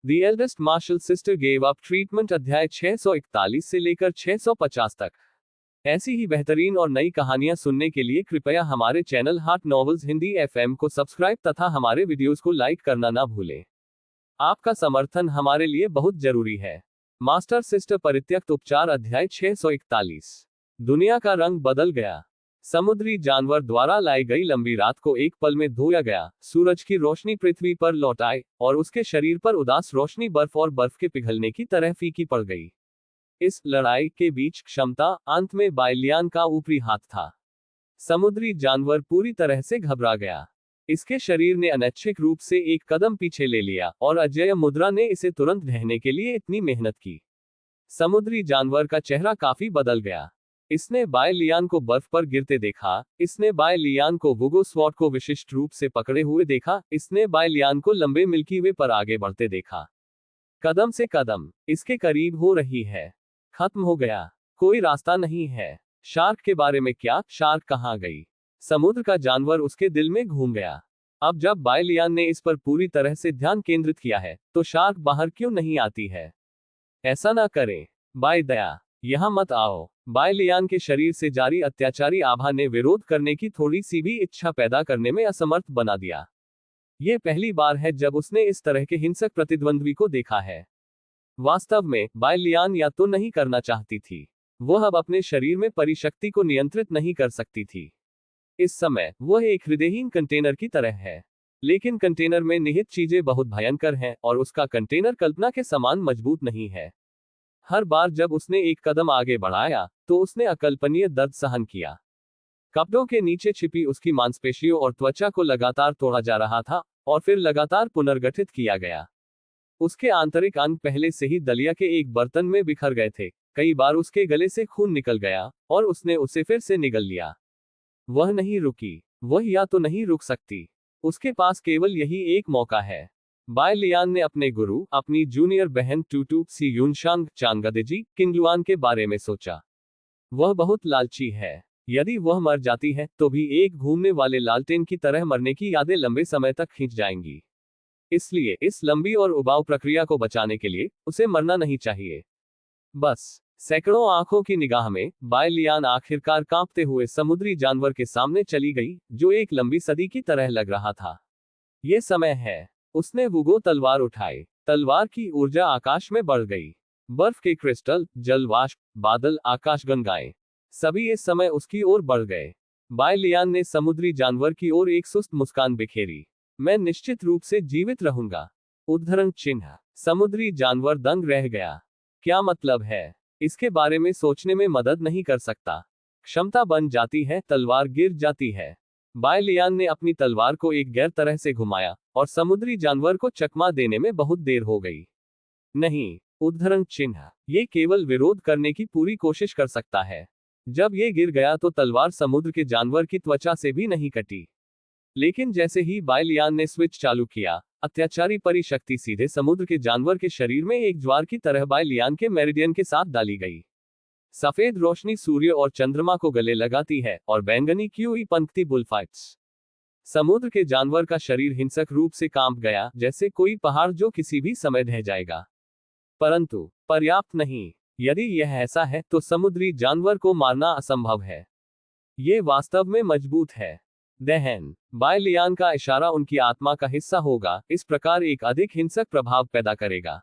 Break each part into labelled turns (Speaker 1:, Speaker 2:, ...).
Speaker 1: The eldest martial sister gave up treatment अध्याय 641 से लेकर 650 तक। ऐसी ही बेहतरीन और नई कहानियां सुनने के लिए कृपया हमारे channel heart novels Hindi FM को सब्सक्राइब तथा हमारे वीडियोस को लाइक करना ना भूलें। आपका समर्थन हमारे लिए बहुत जरूरी है। मास्टर सिस्टर परित्यक्त उपचार अध्याय 641। दुनिया का रंग बदल गया। समुद्री जानवर द्वारा लाई गई लंबी रात को एक पल में धोया गया। सूरज की रोशनी पृथ्वी पर लौट आई और उसके शरीर पर उदास रोशनी बर्फ और बर्फ के पिघलने की तरह फीकी पड़ गई। इस लड़ाई के बीच क्षमता अंत में बाइलियान का ऊपरी हाथ था। समुद्री जानवर पूरी तरह से घबरा गया। इसके शरीर ने अनैच्छिक रूप से एक कदम पीछे ले लिया और अजय मुद्रा ने इसे तुरंत ढहने के लिए इतनी मेहनत की। समुद्री जानवर का चेहरा काफी बदल गया। इसने बाइलियान को बर्फ पर गिरते देखा। इसने बाइलियान को वुगो स्वॉर्ड को विशिष्ट रूप से पकड़े हुए देखा। इसने बाइलियान को लंबे मिल्की वे पर आगे बढ़ते देखा। कदम से कदम इसके करीब हो रही है। खत्म हो गया। कोई रास्ता नहीं है। शार्क के बारे में क्या? शार्क कहाँ गई? समुद्र का जानवर उसके दिल में घूम गया। अब जब बाइलियान ने इस पर पूरी तरह से ध्यान केंद्रित किया है तो शार्क बाहर क्यों नहीं आती है? ऐसा ना करें। बाय दया, यहां मत आओ। बाइलियान के शरीर से जारी अत्याचारी आभा ने विरोध करने की थोड़ी सी भी इच्छा पैदा करने में असमर्थ बना दिया। यह पहली बार है जब उसने इस तरह के हिंसक प्रतिद्वंद्वी को देखा है। वास्तव में बाइलियान या तो नहीं करना चाहती थी, वह अब अपने शरीर में परिशक्ति को नियंत्रित नहीं कर सकती थी। इस समय वह एक हृदयहीन कंटेनर की तरह है, लेकिन कंटेनर में निहित चीजें बहुत भयंकर हैं और उसका कंटेनर कल्पना के समान मजबूत नहीं है। हर बार जब उसने एक कदम आगे बढ़ाया तो उसने अकल्पनीय दर्द सहन किया। कपड़ों के नीचे छिपी उसकी मांसपेशियों और त्वचा को लगातार तोड़ा जा रहा था और फिर लगातार पुनर्गठित किया गया। उसके आंतरिक अंग पहले से ही दलिया के एक बर्तन में बिखर गए थे। कई बार उसके गले से खून निकल गया और उसने उसे फिर से निगल लिया। वह नहीं रुकी। वह या तो नहीं रुक सकती। उसके पास केवल यही एक मौका है। बाइलियान ने अपने गुरु, अपनी जूनियर बहन टूटू सी यूनशांग चांगदेजी किंगलुआन के बारे में सोचा। वह बहुत लालची है। यदि वह मर जाती है तो भी एक घूमने वाले लालटेन की तरह मरने की यादें लंबे समय तक खींच जाएंगी। इसलिए इस लंबी और उबाऊ प्रक्रिया को बचाने के लिए उसे मरना नहीं चाहिए। बस सैकड़ों आंखों की निगाह में बाइलियान आखिरकार कांपते हुए समुद्री जानवर के सामने चली गई, जो एक लंबी सदी की तरह लग रहा था। यह समय है। उसने वुगो तलवार उठाई। तलवार की ऊर्जा आकाश में बढ़ गई। बर्फ के क्रिस्टल, जलवाष्प, बादल, आकाशगंगाएं सभी इस समय उसकी ओर बढ़ गए। बाइलियान ने समुद्री जानवर की ओर एक सुस्त मुस्कान बिखेरी। मैं निश्चित रूप से जीवित रहूंगा। उद्धरण चिन्ह। समुद्री जानवर दंग रह गया। क्या मतलब है? इसके बारे में सोचने में मदद नहीं कर सकता। क्षमता बन जाती है, तलवार गिर जाती है। बाइलियान ने अपनी तलवार को एक गैर तरह से घुमाया और समुद्री जानवर को चकमा देने में बहुत देर हो गई। नहीं, उद्धरण चिन्ह, ये केवल विरोध करने की पूरी कोशिश कर सकता है। जब ये गिर गया तो तलवार समुद्र के जानवर की त्वचा से भी नहीं कटी। लेकिन जैसे ही बाइलियान ने स्विच चालू किया, अत्याचारी परिशक्ति सीधे समुद्र के जानवर के शरीर में एक ज्वार की तरह बाइलियान के मेरिडियन के साथ डाली गई। सफेद रोशनी सूर्य और चंद्रमा को गले लगाती है और बैंगनी क्यूई पंक्ति बुलफाइट्स। समुद्र के जानवर का शरीर हिंसक रूप से कांप गया, जैसे कोई पहाड़ जो किसी भी समय ढह जाएगा। परंतु पर्याप्त नहीं। यदि यह ऐसा है तो समुद्री जानवर को मारना असंभव है। ये वास्तव में मजबूत है। दहन। बाइलियान का इशारा उनकी आत्मा का हिस्सा होगा, इस प्रकार एक अधिक हिंसक प्रभाव पैदा करेगा।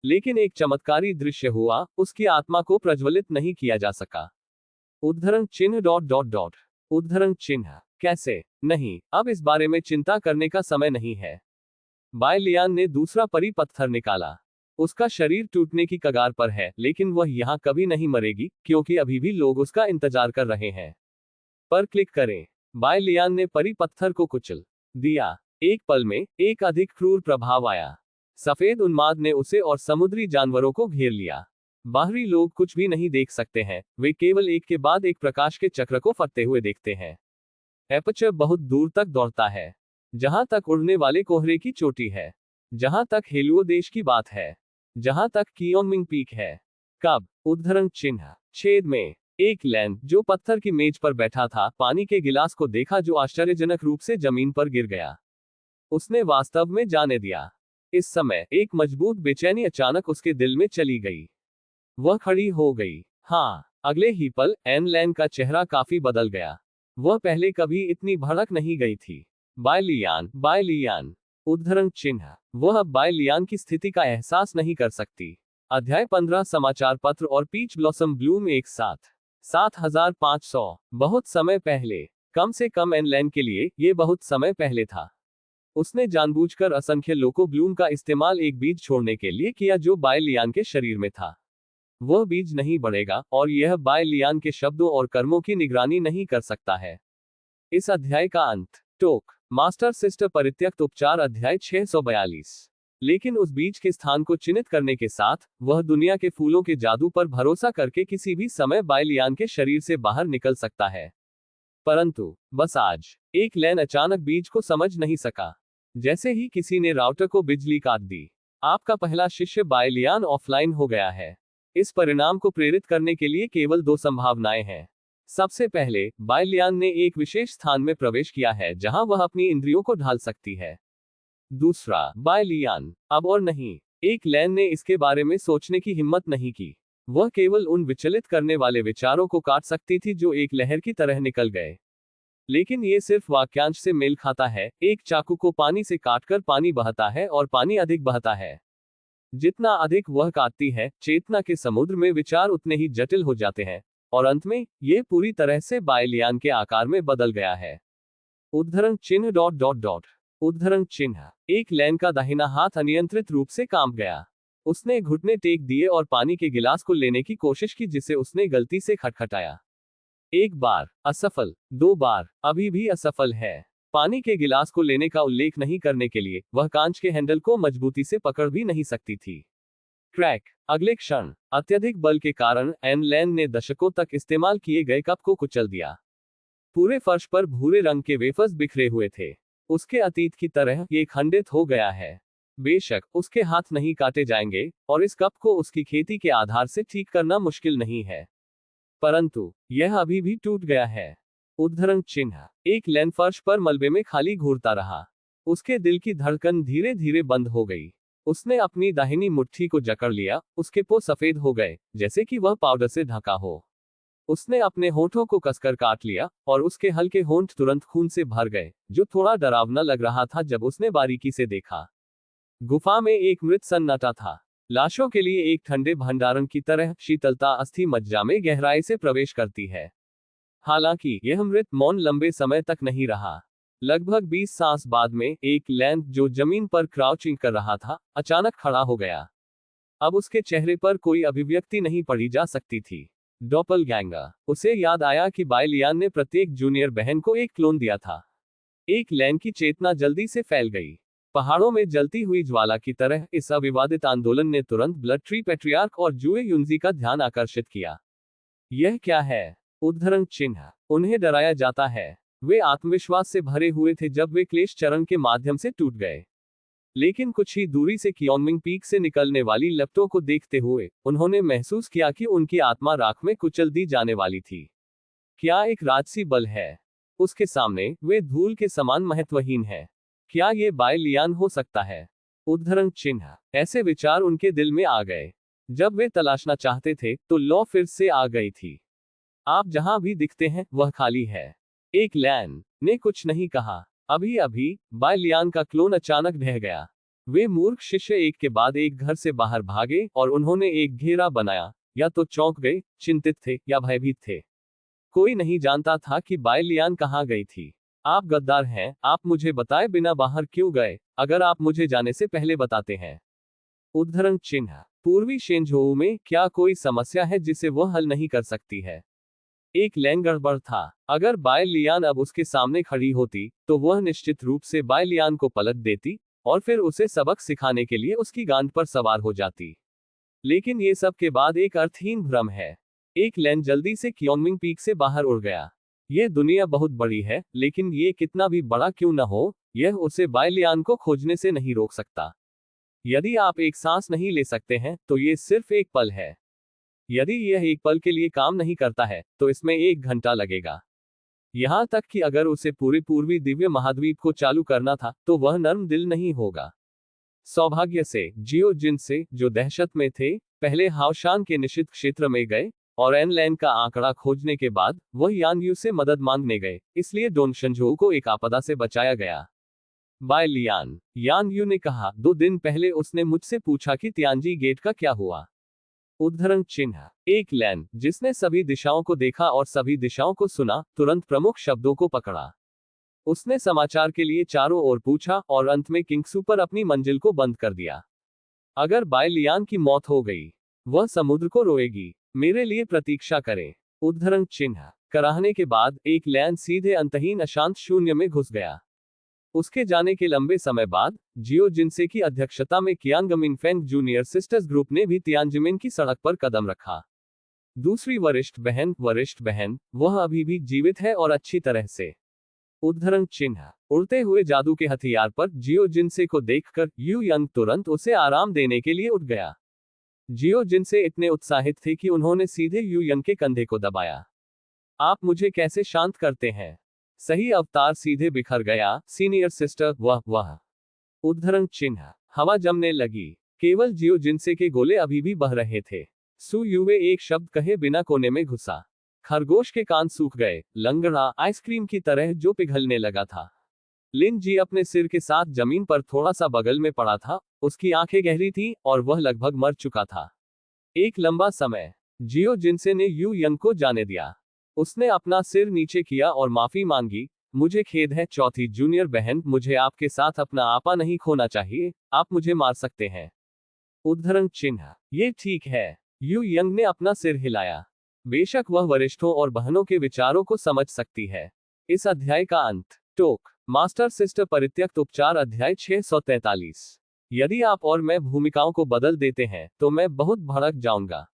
Speaker 1: लेकिन एक चमत्कारी दृश्य हुआ, उसकी आत्मा को प्रज्वलित नहीं किया जा सका। उद्धरण चिन्ह ... उद्धरण चिन्ह। कैसे? नहीं, अब इस बारे में चिंता करने का समय नहीं है। बाइलियान ने दूसरा परिपत्थर निकाला। उसका शरीर टूटने की कगार पर है, लेकिन वह यहां कभी नहीं मरेगी, क्योंकि अभी भी लोग उसका इंतजार कर रहे हैं। पर क्लिक करें। बाइलियान ने परिपत्थर को कुचल दिया। एक पल में एक अधिक क्रूर प्रभाव आया। सफेद उन्माद ने उसे और समुद्री जानवरों को घेर लिया। बाहरी लोग कुछ भी नहीं देख सकते हैं, वे केवल एक के बाद एक प्रकाश के चक्र को फटते हुए देखते हैं। एपर्चर बहुत दूर तक दौड़ता है, जहां तक उड़ने वाले कोहरे की चोटी है, जहां तक हेलुओ देश की बात है, जहां तक कियोंगमिंग पीक है। कब? उद्धरण चिन्ह। छेद में एक लैंड जो पत्थर की मेज पर बैठा था, पानी के गिलास को देखा जो आश्चर्यजनक रूप से जमीन पर गिर गया। उसने वास्तव में जाने दिया। इस समय एक मजबूत बेचैनी अचानक उसके दिल में चली गई। वह खड़ी हो गई। हाँ, अगले ही पल एन लैन का चेहरा काफी बदल गया। वह पहले कभी इतनी भड़क नहीं गई थी। By Lian. उद्धरण चिन्ह। वह अब बाय लियान की स्थिति का एहसास नहीं कर सकती। अध्याय 15 समाचार पत्र और पीच ब्लॉसम ब्लूम एक साथ। 7500। बहुत समय पहले। कम से कम एन लैन के लिए ये बहुत समय पहले था। उसने जानबूझकर असंख्य लोको ब्लूम का इस्तेमाल एक बीज छोड़ने के लिए किया जो बाय लियान के शरीर में था। वह बीज नहीं बढ़ेगा और यह बाय लियान के शब्दों और कर्मों की निगरानी नहीं कर सकता है। इस अध्याय का अंत। टोक मास्टर सिस्टर परित्यक्त उपचार अध्याय 642। लेकिन उस बीज के स्थान को चिन्हित करने के साथ वह दुनिया के फूलों के जादू पर भरोसा करके किसी भी समय बाय लियान के शरीर से बाहर निकल सकता है। परंतु बस आज एक लैन अचानक बीज को समझ नहीं सका। जैसे ही किसी ने राउटर को बिजली काट दी। आपका पहला शिष्य बाय लियान ऑफलाइन हो गया है। इस परिणाम को प्रेरित करने के लिए केवल दो संभावनाएं हैं। सबसे पहले, बाय लियान ने एक विशेष स्थान में प्रवेश किया है जहां वह अपनी इंद्रियों को ढाल सकती है। दूसरा, बाय लियान अब और नहीं। एक लैन ने इसके बारे में सोचने की हिम्मत नहीं की। वह केवल उन विचलित करने वाले विचारों को काट सकती थी जो एक लहर की तरह निकल गए। लेकिन ये सिर्फ वाक्यांश से मेल खाता है। एक चाकू को पानी से काटकर पानी बहता है और पानी अधिक बहता है। जितना अधिक वह काटती है, चेतना के समुद्र में विचार उतने ही जटिल हो जाते हैं और अंत में यह पूरी तरह से बाय लियान के आकार में बदल गया है। उद्धरण चिन्ह उद्धरण चिन्ह। एक लैन का दाहिना हाथ अनियंत्रित रूप से कांप गया। उसने घुटने टेक दिए और पानी के गिलास को लेने की कोशिश की जिसे उसने गलती से खटखटाया। एक बार असफल, दो बार अभी भी असफल है। पानी के गिलास को लेने का उल्लेख नहीं करने के लिए वह कांच के हैंडल को मजबूती से पकड़ भी नहीं सकती थी। क्रैक। अगले क्षण अत्यधिक बल के कारण एन लैन ने दशकों तक इस्तेमाल किए गए कप को कुचल दिया। पूरे फर्श पर भूरे रंग के वेफर्स बिखरे हुए थे। उसके अतीत की तरह ये खंडित हो गया है। बेशक उसके हाथ नहीं काटे जाएंगे और इस कप को उसकी खेती के आधार से ठीक करना मुश्किल नहीं है, परंतु यह अभी भी टूट गया है। उद्धरण चिन्ह। एक लैन फर्श पर मलबे में खाली घूरता रहा। उसके दिल की धड़कन धीरे धीरे बंद हो गई। उसने अपनी दाहिनी मुट्ठी को जकड़ लिया। उसके पो सफेद हो गए जैसे कि वह पाउडर से ढका हो। उसने अपने होठों को कसकर काट लिया और उसके हल्के होंठ तुरंत खून से भर गए, जो थोड़ा डरावना लग रहा था जब उसने बारीकी से देखा। गुफा में एक मृत सन्नाटा था। लाशों के लिए एक ठंडे भंडारण की तरह शीतलता अस्थि मज्जा में गहराई से प्रवेश करती है। हालांकि यह मृत मौन लंबे समय तक नहीं रहा। लगभग 20 सांस बाद में एक लैन जो जमीन पर क्राउचिंग कर रहा था, अचानक खड़ा हो गया। अब उसके चेहरे पर कोई अभिव्यक्ति नहीं पढ़ी जा सकती थी। डॉपलगैंगर। उसे याद आया कि बाय लियान ने प्रत्येक जूनियर बहन को एक क्लोन दिया था। एक लैन की चेतना जल्दी से फैल गई। पहाड़ों में जलती हुई ज्वाला की तरह इस अविवादित आंदोलन ने तुरंत ब्लड ट्री पैट्रियार्क और जुए युनजी का ध्यान आकर्षित किया। यह क्या है? उद्धरण चिन्ह। उन्हें डराया जाता है। वे आत्मविश्वास से भरे हुए थे जब वे क्लेश चरण के माध्यम से टूट गए। लेकिन कुछ ही दूरी से कियोनमिंग पीक से निकलने वाली लपटों को देखते हुए उन्होंने महसूस किया कि उनकी आत्मा राख में कुचल दी जाने वाली थी। क्या एक राजसी बल है? उसके सामने वे धूल के समान महत्वहीन है। क्या ये बाय लियान हो सकता है? उद्धरण चिन्ह। ऐसे विचार उनके दिल में आ गए। जब वे तलाशना चाहते थे तो लौ फिर से आ गई थी। आप जहां भी दिखते हैं वह खाली है। एक लैन ने कुछ नहीं कहा। अभी अभी बाय लियान का क्लोन अचानक ढह गया। वे मूर्ख शिष्य एक के बाद एक घर से बाहर भागे और उन्होंने एक घेरा बनाया। या तो चौंक गए, चिंतित थे या भयभीत थे। कोई नहीं जानता था कि बाय लियान कहां गई थी। आप गद्दार हैं, आप मुझे बताए बिना बाहर क्यों गए? अगर आप मुझे जाने से पहले बताते हैं। उद्धरण चिन्ह। पूर्वी शेंझोऊ में क्या कोई समस्या है जिसे वह हल नहीं कर सकती है? एक लैन गड़बड़ था। अगर बाय लियान अब उसके सामने खड़ी होती तो वह निश्चित रूप से बाय लियान को पलट देती और फिर उसे सबक सिखाने के लिए उसकी गांड पर सवार हो जाती। लेकिन ये सब के बाद एक अर्थहीन भ्रम है। एक लैन जल्दी से कियोनमिंग पीक से बाहर उड़ गया। यह दुनिया बहुत बड़ी है, लेकिन ये कितना भी बड़ा क्यों न हो, यह उसे बाय लियान को खोजने से नहीं रोक सकता। यदि आप एक सांस नहीं ले सकते हैं तो ये सिर्फ एक पल है। यदि यह एक पल के लिए काम नहीं करता है तो इसमें 1 घंटा लगेगा। यहां तक कि अगर उसे पूरे पूर्वी दिव्य महाद्वीप को चालू करना था तो वह नर्म दिल नहीं होगा। सौभाग्य से जियो जिनसे, जो दहशत में थे, पहले हावशान के निषिद्ध क्षेत्र में गए और एन लैन का आंकड़ा खोजने के बाद वह यान यू से मदद मांगने गए, इसलिए डोन शंझोऊ को एक आपदा से बचाया गया। बाय लियान, यान यू ने कहा, 2 दिन पहले उसने मुझसे पूछा कि तियानजी गेट का क्या हुआ। उद्धरण चिन्ह। एक लैन, जिसने सभी दिशाओं को देखा और सभी दिशाओं को सुना, तुरंत प्रमुख शब्दों को पकड़ा। उसने समाचार के लिए चारों ओर पूछा और अंत में किंगसू पर अपनी मंजिल को बंद कर दिया। अगर बाय लियान की मौत हो गई, वह समुद्र को रोएगी। मेरे लिए प्रतीक्षा करें। उद्धरण चिन्ह। कराहने के बाद एक लैन सीधे अंतहीन अशांत शून्य में घुस गया। उसके जाने के लंबे समय बाद जियो जिनसे की अध्यक्षता में कियांग मिनफेंग जूनियर सिस्टर्स ग्रुप ने भी तियानजिमेन की सड़क पर कदम रखा। दूसरी वरिष्ठ बहन, वह अभी भी जीवित है और अच्छी तरह से। उद्धरण चिन्ह। उड़ते हुए जादू के हथियार पर जियो जिनसे को देखकर यू यंग तुरंत उसे आराम देने के लिए उठ गया। जियो जिनसे इतने उत्साहित थे कि उन्होंने सीधे यू यंग के कंधे को दबाया। आप मुझे कैसे शांत करते हैं? सही अवतार सीधे बिखर गया, सीनियर सिस्टर, वह। उद्धरण चिन्ह। हवा जमने लगी। केवल जियो जिनसे के गोले अभी भी बह रहे थे। सु युवे एक शब्द कहे बिना कोने में घुसा। खरगोश के कान सूख गए, लंगड़ा आइसक्रीम की तरह जो पिघलने लगा था। लिन जी अपने सिर के साथ जमीन पर थोड़ा सा बगल में पड़ा था, उसकी आंखें गहरी थीं और वह लगभग मर चुका था। एक लंबा समय जियो जिनसे ने यू यंग को जाने दिया। उसने अपना सिर नीचे किया और माफी मांगी। मुझे खेद है चौथी जूनियर बहन, मुझे आपके साथ अपना आपा नहीं खोना चाहिए, आप मुझे मार सकते हैं। उद्धरण चिन्ह। ये ठीक है। यू यंग ने अपना सिर हिलाया। बेशक वह वरिष्ठों और बहनों के विचारों को समझ सकती है। इस अध्याय का अंत। टोक मास्टर सिस्टर परित्यक्त उपचार अध्याय 643। यदि आप और मैं भूमिकाओं को बदल देते हैं तो मैं बहुत भड़क जाऊंगा।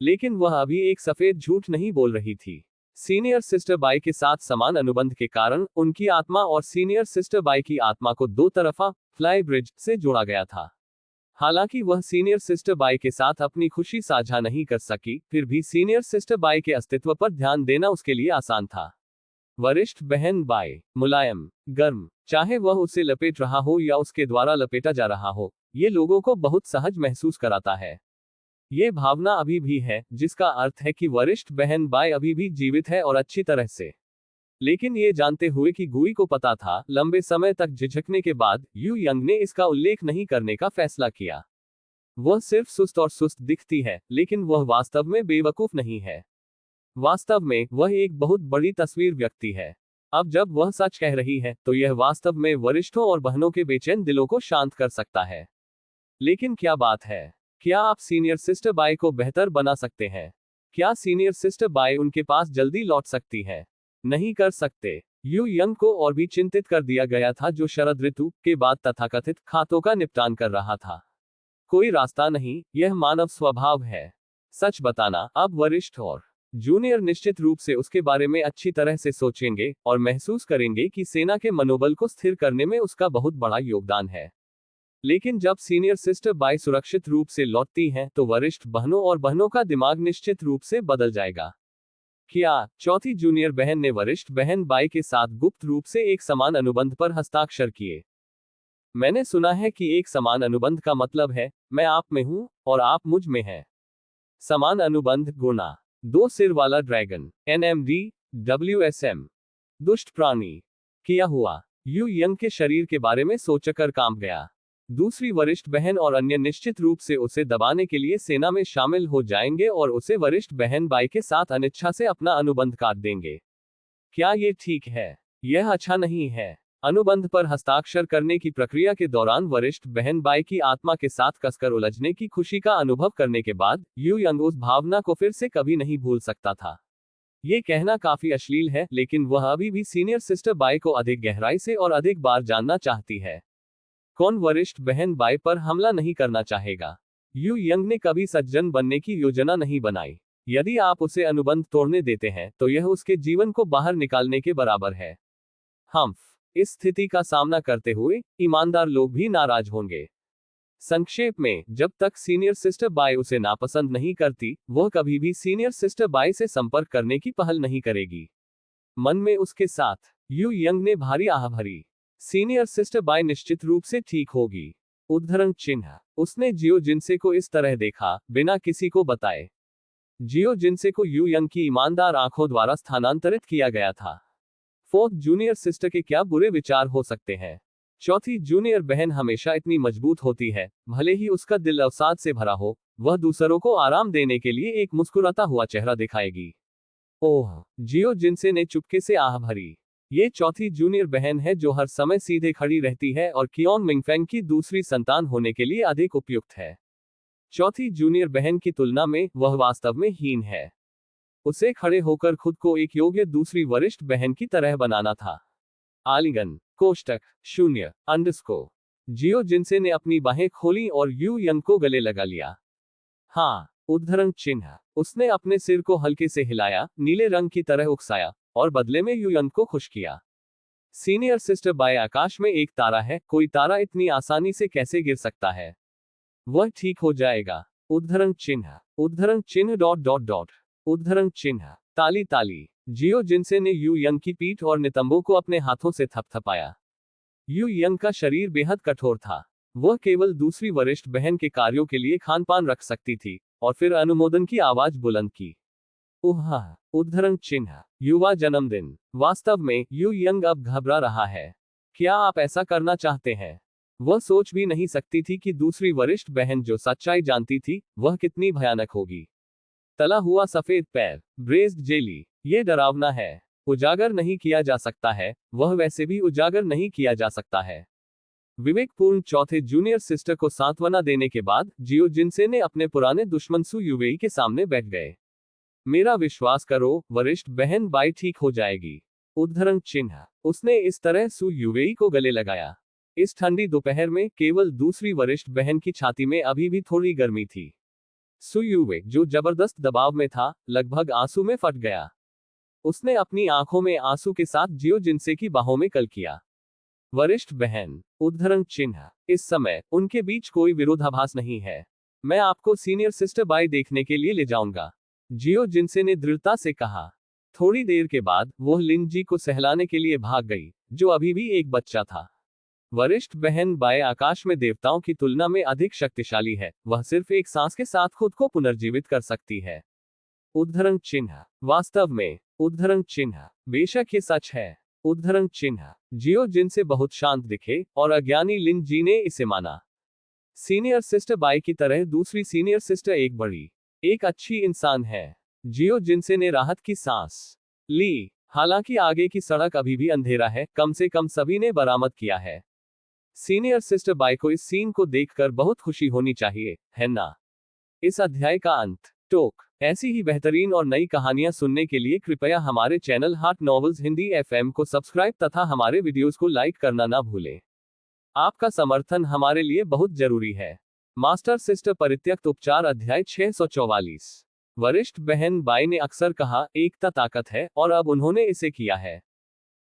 Speaker 1: लेकिन वह अभी एक सफेद झूठ नहीं बोल रही थी। सीनियर सिस्टर बाई के साथ समान अनुबंध के कारण उनकी आत्मा और सीनियर सिस्टर बाई की आत्मा को दो तरफा फ्लाई ब्रिज से जोड़ा गया था। हालांकि वह सीनियर सिस्टर बाई के साथ अपनी खुशी साझा नहीं कर सकी, फिर भी सीनियर सिस्टर बाई के अस्तित्व पर ध्यान देना उसके लिए आसान था। वरिष्ठ बहन बाई, मुलायम, गर्म, चाहे वह उसे लपेट रहा हो या उसके द्वारा लपेटा जा रहा हो, ये लोगों को बहुत सहज महसूस कराता है। ये भावना अभी भी है, जिसका अर्थ है कि वरिष्ठ बहन बाई अभी भी जीवित है और अच्छी तरह से। लेकिन ये जानते हुए कि गुई को पता था, लंबे समय तक झिझकने के बाद यू यंग ने इसका उल्लेख नहीं करने का फैसला किया। वह सिर्फ सुस्त और सुस्त दिखती है, लेकिन वह वास्तव में बेवकूफ नहीं है। वास्तव में वह एक बहुत बड़ी तस्वीर व्यक्ति है। अब जब वह सच कह रही है, तो यह वास्तव में वरिष्ठों और बहनों के बेचैन दिलों को शांत कर सकता है। लेकिन क्या बात है? क्या आप सीनियर सिस्टर बाई को बेहतर बना सकते हैं? क्या सीनियर सिस्टर बाई उनके पास जल्दी लौट सकती है? नहीं कर सकते। यू यंग को और भी चिंतित कर दिया गया था, जो शरद ऋतु के बाद तथाकथित खातों का निपटान कर रहा था। कोई रास्ता नहीं, यह मानव स्वभाव है। सच बताना। अब वरिष्ठ और जूनियर निश्चित रूप से उसके बारे में अच्छी तरह से सोचेंगे और महसूस करेंगे कि सेना के मनोबल को स्थिर करने में उसका बहुत बड़ा योगदान है। लेकिन जब सीनियर सिस्टर बाई सुरक्षित रूप से लौटती हैं, तो वरिष्ठ बहनों और बहनों का दिमाग निश्चित रूप से बदल जाएगा। क्या चौथी जूनियर बहन ने वरिष्ठ बहन बाई के साथ गुप्त रूप से एक समान अनुबंध पर हस्ताक्षर किए? मैंने सुना है कि एक समान अनुबंध का मतलब है, मैं आप में हूं और आप मुझ में हैं। समान अनुबंध गुना। 2 सिर वाला ड्रैगन, NMD, WSM, दुष्ट प्राणी। किया हुआ। यू यंग के शरीर के बारे में सोचकर काम गया। दूसरी वरिष्ठ बहन और अन्य निश्चित रूप से उसे दबाने के लिए सेना में शामिल हो जाएंगे और उसे वरिष्ठ बहन बाई के साथ अनिच्छा से अपना अनुबंध काट देंगे। क्या ये ठीक है? यह अच्छा नहीं है। अनुबंध पर हस्ताक्षर करने की प्रक्रिया के दौरान वरिष्ठ बहन बाई की आत्मा के साथ कसकर उलझने की खुशी का अनुभव करने के बाद यू यंग उस भावना को फिर से कभी नहीं भूल सकता था। ये कहना काफी अश्लील है, लेकिन वह अभी भी सीनियर सिस्टर बाई को अधिक गहराई से और अधिक बार जानना चाहती है। कौन वरिष्ठ बहन बाई पर हमला नहीं करना चाहेगा? यू यंग ने कभी सज्जन बनने की योजना नहीं बनाई। यदि आप उसे अनुबंध तोड़ने देते हैं, तो यह उसके जीवन को बाहर निकालने के बराबर है। इस स्थिति का सामना करते हुए ईमानदार लोग भी नाराज होंगे। संक्षेप में, जब तक सीनियर सिस्टर बाई उसे नापसंद नहीं करती, वह कभी भी सीनियर सिस्टर बाई से संपर्क करने की पहल नहीं करेगी। मन में उसके साथ यू यंग ने भारी आह भरी। सीनियर सिस्टर बाई निश्चित रूप से ठीक होगी। उद्धरण चिन्ह। उसने जियो जिनसे को इस तरह देखा, बिना किसी को बताए। जियो जिनसे को यू यंग की ईमानदार आंखों द्वारा स्थानांतरित किया गया था। फोर्थ जूनियर सिस्टर के क्या बुरे विचार हो सकते हैं। चौथी जूनियर बहन हमेशा इतनी मजबूत होती है, भले ही उसका दिल अवसाद से भरा हो, वह दूसरों को आराम देने के लिए एक मुस्कुराता हुआ चेहरा दिखाएगी। ओह, जियो जिनसे ने चुपके से आह भरी। ये चौथी जूनियर बहन है जो हर समय सीधे खड़ी रहती है और कियोन मिंगफेंग की दूसरी संतान होने के लिए अधिक उपयुक्त है। चौथी जूनियर बहन की तुलना में वह वास्तव में हीन है। उसे खड़े होकर खुद को एक योग्य दूसरी वरिष्ठ बहन की तरह बनाना था। आलिंगन कोष्टक 0 जियो जिनसे ने अपनी बाहें खोली और यू यंग को गले लगा लिया। हाँ, उद्धरण चिन्ह। उसने अपने सिर को हल्के से हिलाया, नीले रंग की तरह उकसाया और बदले में यू यंग को खुश किया। सीनियर सिस्टर बाय आकाश में एक तारा है, कोई तारा इतनी आसानी से कैसे गिर सकता है। वह ठीक हो जाएगा। उद्धरण चिन्ह। उद्धरण चिन्ह डॉट डॉट डॉट उद्धरण चिन्ह। ताली ताली। जियो जिनसे ने यू यंग की पीठ और नितंबों को अपने हाथों से थपथपाया। यू यंग का शरीर बेहद कठोर था। वह केवल दूसरी वरिष्ठ बहन के कार्यों के लिए खान पान रख सकती थी, और फिर अनुमोदन की आवाज बुलंद की। उह। उद्धरण चिन्ह। युवा जन्मदिन। वास्तव में यू यंग अब घबरा रहा है। क्या आप ऐसा करना चाहते हैं? वह सोच भी नहीं सकती थी कि दूसरी वरिष्ठ बहन जो सच्चाई जानती थी, वह कितनी भयानक होगी। तला हुआ सफेद पैर, ब्रेस्ड जेली, ये डरावना है। उजागर नहीं किया जा सकता है, वह वैसे भी उजागर नहीं किया जा सकता है। विवेकपूर्ण चौथे जूनियर सिस्टर को सांत्वना देने के बाद जियो जिनसे ने अपने पुराने दुश्मन सु युवेई के सामने बैठ गए। मेरा विश्वास करो, वरिष्ठ बहन बाई ठीक हो जाएगी। उद्धरण चिन्ह। उसने इस तरह सु युवेई को गले लगाया। इस ठंडी दोपहर में केवल दूसरी वरिष्ठ बहन की छाती में अभी भी थोड़ी गर्मी थी। सु युवे, जो जबरदस्त दबाव में था, लगभग आंसू में फट गया। उसने अपनी आंखों में आंसू के साथ जियो जिनसे की बाहों में कल किया। वरिष्ठ बहन। उद्धरण चिन्ह। इस समय उनके बीच कोई विरोधाभास नहीं है। मैं आपको सीनियर सिस्टर बाई देखने के लिए ले जाऊंगा, जियो जिनसे ने दृढ़ता से कहा। थोड़ी देर के बाद वह लिन जी को सहलाने के लिए भाग गई, जो अभी भी एक बच्चा था। वरिष्ठ बहन बाय आकाश में देवताओं की तुलना में अधिक शक्तिशाली है, वह सिर्फ एक सांस के साथ खुद को पुनर्जीवित कर सकती है। उद्धरण चिन्ह। वास्तव में। उद्धरण चिन्ह। बेशक ये सच है। उद्धरण चिन्ह। जियो जिनसे बहुत शांत दिखे, और अज्ञानी लिन जी ने इसे माना। सीनियर सिस्टर बाई की तरह दूसरी सीनियर सिस्टर एक बड़ी, एक अच्छी इंसान है। जियो जिनसे ने राहत की सांस ली। हालांकि आगे की सड़क अभी भी अंधेरा है, कम से कम सभी ने बरामद किया है। सीनियर सिस्टर बाई को इस सीन को देखकर बहुत खुशी होनी चाहिए, है ना? इस अध्याय का अंत। टोक। ऐसी ही बेहतरीन और नई कहानियां सुनने के लिए कृपया हमारे channel heart novels Hindi FM को सब्सक्राइब तथा हमारे वीडियोस को लाइक करना ना भूलें। आपका समर्थन हमारे लिए बहुत जरूरी है। मास्टर सिस्टर परित्यक्त उपचार अध्याय 644। वरिष्ठ बहन बाई ने अक्सर कहा, एकता ताकत है, और अब उन्होंने इसे किया है।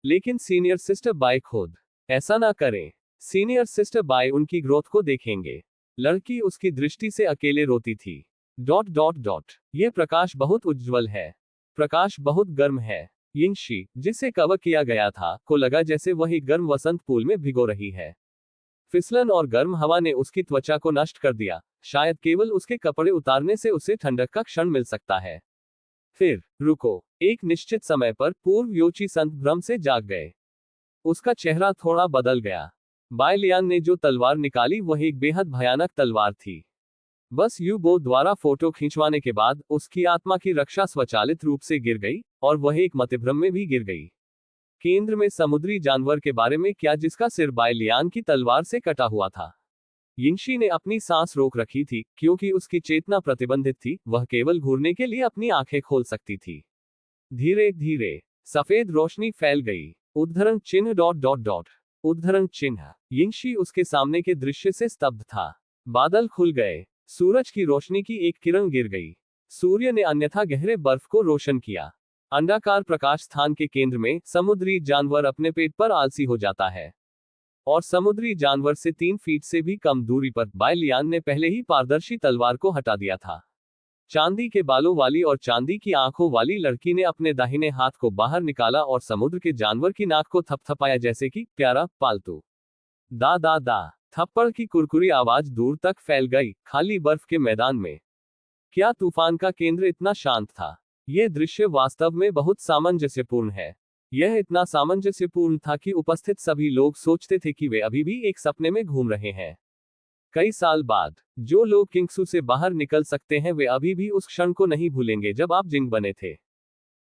Speaker 1: लेकिन सीनियर सिस्टर बाई खुद ऐसा ना करें। सीनियर सिस्टर बाई उनकी ग्रोथ को देखेंगे। लड़की उसकी दृष्टि से अकेले रोती थी। डॉट डॉट डॉट यह प्रकाश बहुत उज्ज्वल है। प्रकाश बहुत गर्म है। यिंगशी, जिसे कवर किया गया था, को लगा जैसे वह एक गर्म वसंत पूल में भिगो रही है। फिसलन और गर्म हवा ने उसकी त्वचा को नष्ट कर दिया। शायद केवल उसके कपड़े उतारने से उसे ठंडक का क्षण मिल सकता है। फिर रुको। एक निश्चित समय पर पूर्व योची संत भ्रम से जाग गए। उसका चेहरा थोड़ा बदल गया। बाय लियान ने जो तलवार निकाली वह एक बेहद भयानक तलवार थी। बस यू बो द्वारा फोटो खींचवाने के बाद उसकी आत्मा की रक्षा स्वचालित रूप से गिर गई, और वह एक मतिभ्रम में भी गिर गई। केंद्र में समुद्री जानवर के बारे में क्या, जिसका सिर बाय लियान की तलवार से कटा हुआ था। यिंगशी ने अपनी सांस रोक रखी थी, क्योंकि उसकी चेतना प्रतिबंधित थी, वह केवल घूरने के लिए अपनी आंखें खोल सकती थी। धीरे धीरे सफेद रोशनी फैल गई। उद्धरण चिन्ह डॉट डॉट डॉट उद्धरण चिन्ह। यिंगशी उसके सामने के दृश्य से स्तब्ध था। बादल खुल गए। सूरज की रोशनी की एक किरण गिर गई। सूर्य ने अन्यथा गहरे बर्फ को रोशन किया। अंडाकार प्रकाश स्थान के केंद्र में समुद्री जानवर अपने पेट पर आलसी हो जाता है। और समुद्री जानवर से 3 फीट से भी कम दूरी पर बाय लियान ने पहले ही पारदर्शी तलवार को हटा दिया था। चांदी के बालों वाली और चांदी की आंखों वाली लड़की ने अपने दाहिने हाथ को बाहर निकाला और समुद्र के जानवर की नाक को थपथपाया, जैसे कि प्यारा पालतू। दा दा दा। थप्पड़ की कुरकुरी आवाज दूर तक फैल गई, खाली बर्फ के मैदान में। क्या तूफान का केंद्र इतना शांत था? यह दृश्य वास्तव में बहुत सामंजस्यपूर्ण है। यह इतना सामंजस्यपूर्ण था कि उपस्थित सभी लोग सोचते थे कि वे अभी भी एक सपने में घूम रहे हैं। कई साल बाद जो लोग किंग्सू से बाहर निकल सकते हैं वे अभी भी उस क्षण को नहीं भूलेंगे जब आप जिंग बने थे।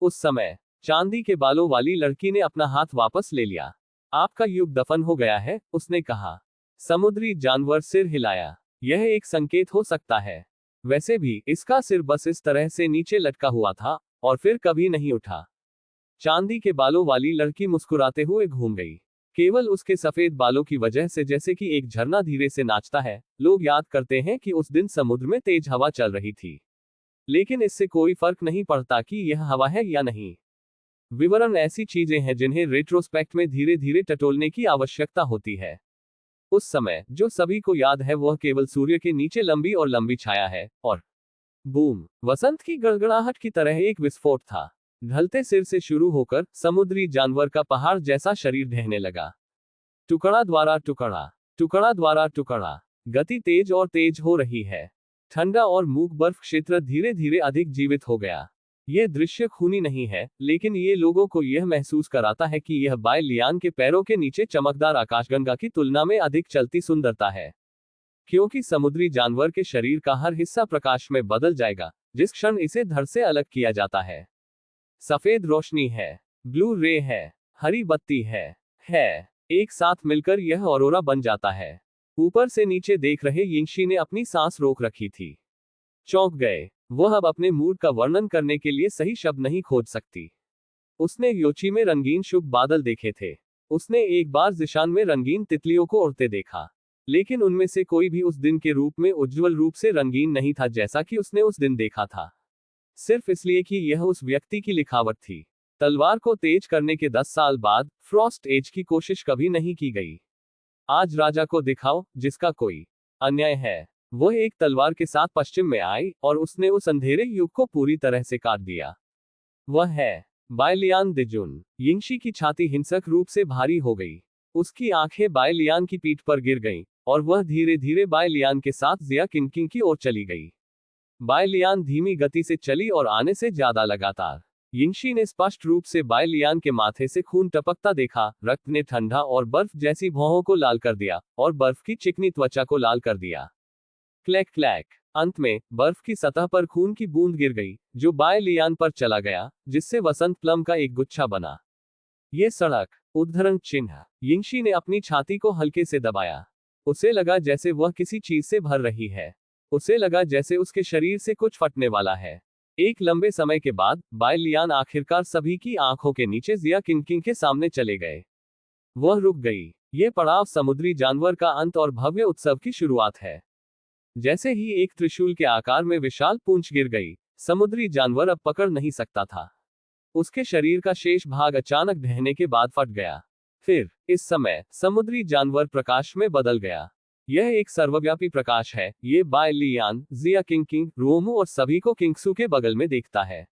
Speaker 1: उस समय चांदी के बालों वाली लड़की ने अपना हाथ वापस ले लिया। आपका युग दफन हो गया है, उसने कहा। समुद्री जानवर सिर हिलाया। यह एक संकेत हो सकता है। वैसे भी इसका सिर बस इस तरह से नीचे लटका हुआ था और फिर कभी नहीं उठा। चांदी के बालों वाली लड़की मुस्कुराते हुए घूम गई। केवल उसके सफेद बालों की वजह से, जैसे कि एक झरना धीरे से नाचता है। लोग याद करते हैं कि उस दिन समुद्र में तेज हवा चल रही थी, लेकिन इससे कोई फर्क नहीं पड़ता कि यह हवा है या नहीं। विवरण ऐसी चीजें हैं जिन्हें रेट्रोस्पेक्ट में धीरे धीरे टटोलने की आवश्यकता होती है। उस समय जो सभी को याद है वह केवल सूर्य के नीचे लंबी और लंबी छाया है, और बूम, वसंत की गड़गड़ाहट की तरह एक विस्फोट था। ढलते सिर से शुरू होकर समुद्री जानवर का पहाड़ जैसा शरीर ढहने लगा। टुकड़ा द्वारा टुकड़ा, टुकड़ा द्वारा टुकड़ा। गति तेज और तेज हो रही है। ठंडा और मूक बर्फ क्षेत्र धीरे धीरे अधिक जीवित हो गया। यह दृश्य खूनी नहीं है, लेकिन ये लोगों को यह महसूस कराता है कि यह बाय लियान के पैरों के नीचे चमकदार आकाशगंगा की तुलना में अधिक चलती सुंदरता है। क्योंकि समुद्री जानवर के शरीर का हर हिस्सा प्रकाश में बदल जाएगा जिस क्षण इसे धड़ से अलग किया जाता है। सफेद रोशनी है, ब्लू रे है, हरी बत्ती है। एक साथ मिलकर यह ऑरोरा बन जाता है। ऊपर से नीचे देख रहे यिंगशी ने अपनी सांस रोक रखी थी। चौंक गए। वह अब अपने मूड का वर्णन करने के लिए सही शब्द नहीं खोज सकती। उसने योची में रंगीन शुभ बादल देखे थे। उसने एक बार जिशान में रंगीन तितलियों को उड़ते देखा, लेकिन उनमें से कोई भी उस दिन के रूप में उज्ज्वल रूप से रंगीन नहीं था जैसा कि उसने उस दिन देखा था, सिर्फ इसलिए कि यह उस व्यक्ति की लिखावट थी। तलवार को तेज करने के 10 साल बाद फ्रॉस्ट एज की कोशिश कभी नहीं की गई। आज राजा को दिखाओ जिसका कोई अन्याय है। वह एक तलवार के साथ पश्चिम में आई और उसने उस अंधेरे युग को पूरी तरह से काट दिया। वह है बायलियान दिजुन। यिंगशी की छाती हिंसक रूप से भारी हो गई। उसकी आंखें बायलियान की पीठ पर गिर गईं और वह धीरे धीरे बायलियान के साथ जिया किंकिंग की ओर चली गई। बायलियान धीमी गति से चली और आने से ज्यादा लगातार। यिंगशी ने स्पष्ट रूप से बायलियान के माथे से खून टपकता देखा। रक्त ने ठंडा और बर्फ जैसी भौहों को लाल कर दिया और बर्फ की चिकनी त्वचा को लाल कर दिया। Clack clack. अंत में बर्फ की सतह पर खून की बूंद गिर गई, जो बायलियान पर चला गया, जिससे वसंत प्लम का एक गुच्छा बना। ये सड़क, उद्धरण चिन्ह। यिंगशी ने अपनी छाती को हल्के से दबाया। उसे लगा जैसे वह किसी चीज से भर रही है। उसे लगा जैसे उसके शरीर से कुछ फटने वाला है। एक लंबे समय के बाद बायलियान आखिरकार सभी की आंखों के नीचे जिया किंकिंग के सामने चले गए। वह रुक गई। ये पड़ाव समुद्री जानवर का अंत और भव्य उत्सव की शुरुआत है। जैसे ही एक त्रिशूल के आकार में विशाल पूंछ गिर गई, समुद्री जानवर अब पकड़ नहीं सकता था। उसके शरीर का शेष भाग अचानक ढहने के बाद फट गया। फिर इस समय समुद्री जानवर प्रकाश में बदल गया। यह एक सर्वव्यापी प्रकाश है। ये बायलियान, जिया किंकिंग, रोमू और सभी को किंगसू के बगल में देखता है।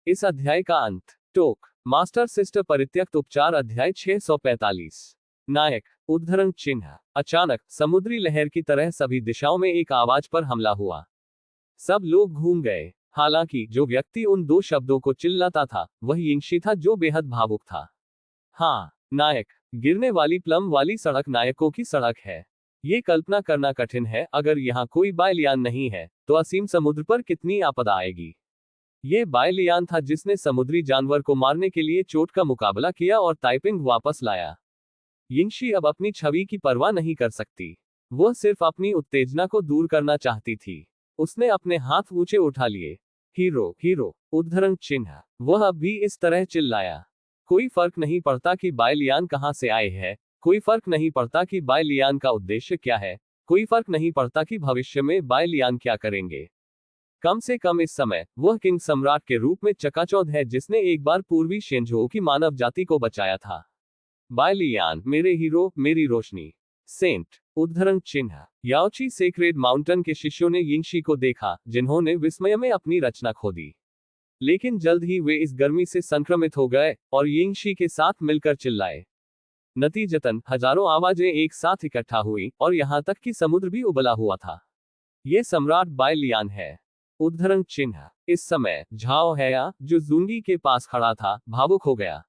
Speaker 1: इस अध्याय का अंत। टोक मास्टर सिस्टर परित्यक्त उपचार अध्याय 645। नायक, उद्धरण चिन्ह। अचानक समुद्री लहर की तरह सभी दिशाओं में एक आवाज पर हमला हुआ। सब लोग घूम गए। हालांकि जो व्यक्ति उन दो शब्दों को चिल्लाता था वह यिंगशी था, जो बेहद भावुक था। हाँ, नायक। गिरने वाली प्लम वाली सड़क नायकों की सड़क है। ये कल्पना करना कठिन है, अगर यहाँ कोई बायलियान नहीं है तो असीम समुद्र पर कितनी आपदा आएगी। ये बायलियान था जिसने समुद्री जानवर को मारने के लिए चोट का मुकाबला किया और ताइपिंग वापस लाया। यिंगशी अब अपनी छवि की परवाह नहीं कर सकती। वह सिर्फ अपनी उत्तेजना को दूर करना चाहती थी। उसने अपने हाथ ऊंचे उठा लिए। हीरो, हीरो, उद्धरण चिन्ह। वह अब भी इस तरह चिल्लाया। कोई फर्क नहीं पड़ता कि बायलियान कहां से आए हैं, कोई फर्क नहीं पड़ता कि बायलियान का उद्देश्य क्या है, कोई फर्क नहीं पड़ता कि भविष्य में बायलियान क्या करेंगे। कम से कम इस समय वह किंग सम्राट के रूप में चकाचौंध है जिसने एक बार पूर्वी शेंझोऊ की मानव जाति को बचाया था। बायलियान, मेरे हीरो, मेरी रोशनी। सेंट, उद्धरण चिन्ह। याओची सेक्रेड माउंटेन के शिष्यों ने यिंगशी को देखा, जिन्होंने विस्मय में अपनी रचना खो दी। लेकिन जल्द ही वे इस गर्मी से संक्रमित हो गए और यिंगशी के साथ मिलकर चिल्लाए। नतीजतन हजारों आवाजें एक साथ इकट्ठा हुई और यहां तक कि समुद्र भी उबला हुआ था। ये सम्राट बाय लियान है। उद्धरण चिन्ह। इस समय झाओ हैया, जो जूंगी के पास खड़ा था, भावुक हो गया।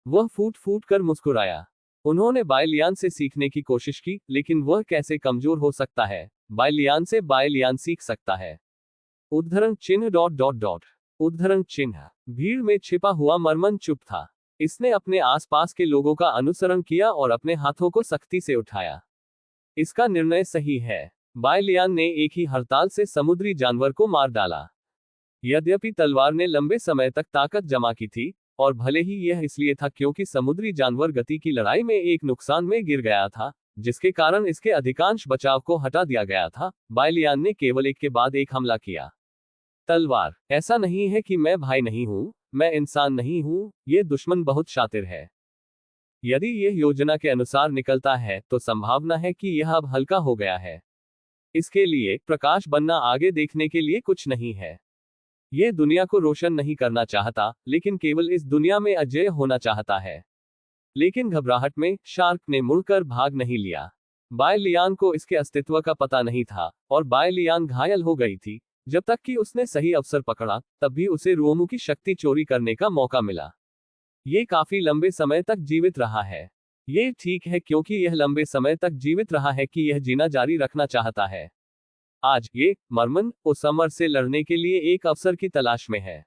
Speaker 1: वह फूट फूट कर मुस्कुराया। उन्होंने बाय लियान से सीखने की कोशिश की, लेकिन वह कैसे कमजोर हो सकता है? बाय लियान से बाय लियान सीख सकता है। उद्धरण चिन्ह डॉट डॉट डॉट। उद्धरण चिन्ह। भीड़ में छिपा हुआ मरमन चुप था। इसने अपने आसपास के लोगों का अनुसरण किया और अपने हाथों को सख्ती से उठाया। इसका निर्णय सही है। बाय लियान ने एक ही हड़ताल से समुद्री जानवर को मार डाला। यद्यपि तलवार ने लंबे समय तक ताकत जमा की थी, और भले ही यह इसलिए था क्योंकि समुद्री जानवर गति की लड़ाई में एक नुकसान में गिर गया था, जिसके कारण इसके अधिकांश बचाव को हटा दिया गया था, बाय लियान ने केवल एक के बाद एक हमला किया। तलवार। ऐसा नहीं है कि मैं भाई नहीं हूं, मैं इंसान नहीं हूं, ये दुश्मन बहुत शातिर है। यदि यह योजना के अनुसार निकलता है तो संभावना है कि यह अब हल्का हो गया है। इसके लिए प्रकाश बनना आगे देखने के लिए कुछ नहीं है। यह दुनिया को रोशन नहीं करना चाहता, लेकिन केवल इस दुनिया में अजेय होना चाहता है। लेकिन घबराहट में शार्क ने मुड़कर भाग नहीं लिया। बाय लियान को इसके अस्तित्व का पता नहीं था, और बाय लियान घायल हो गई थी। जब तक कि उसने सही अवसर पकड़ा, तब भी उसे रोमू की शक्ति चोरी करने का मौका मिला। ये काफी लंबे समय तक जीवित रहा है। ये ठीक है क्योंकि यह लंबे समय तक जीवित रहा है कि यह जीना जारी रखना चाहता है। आज ये मरमन उस अमर से लड़ने के लिए एक अवसर की तलाश में है।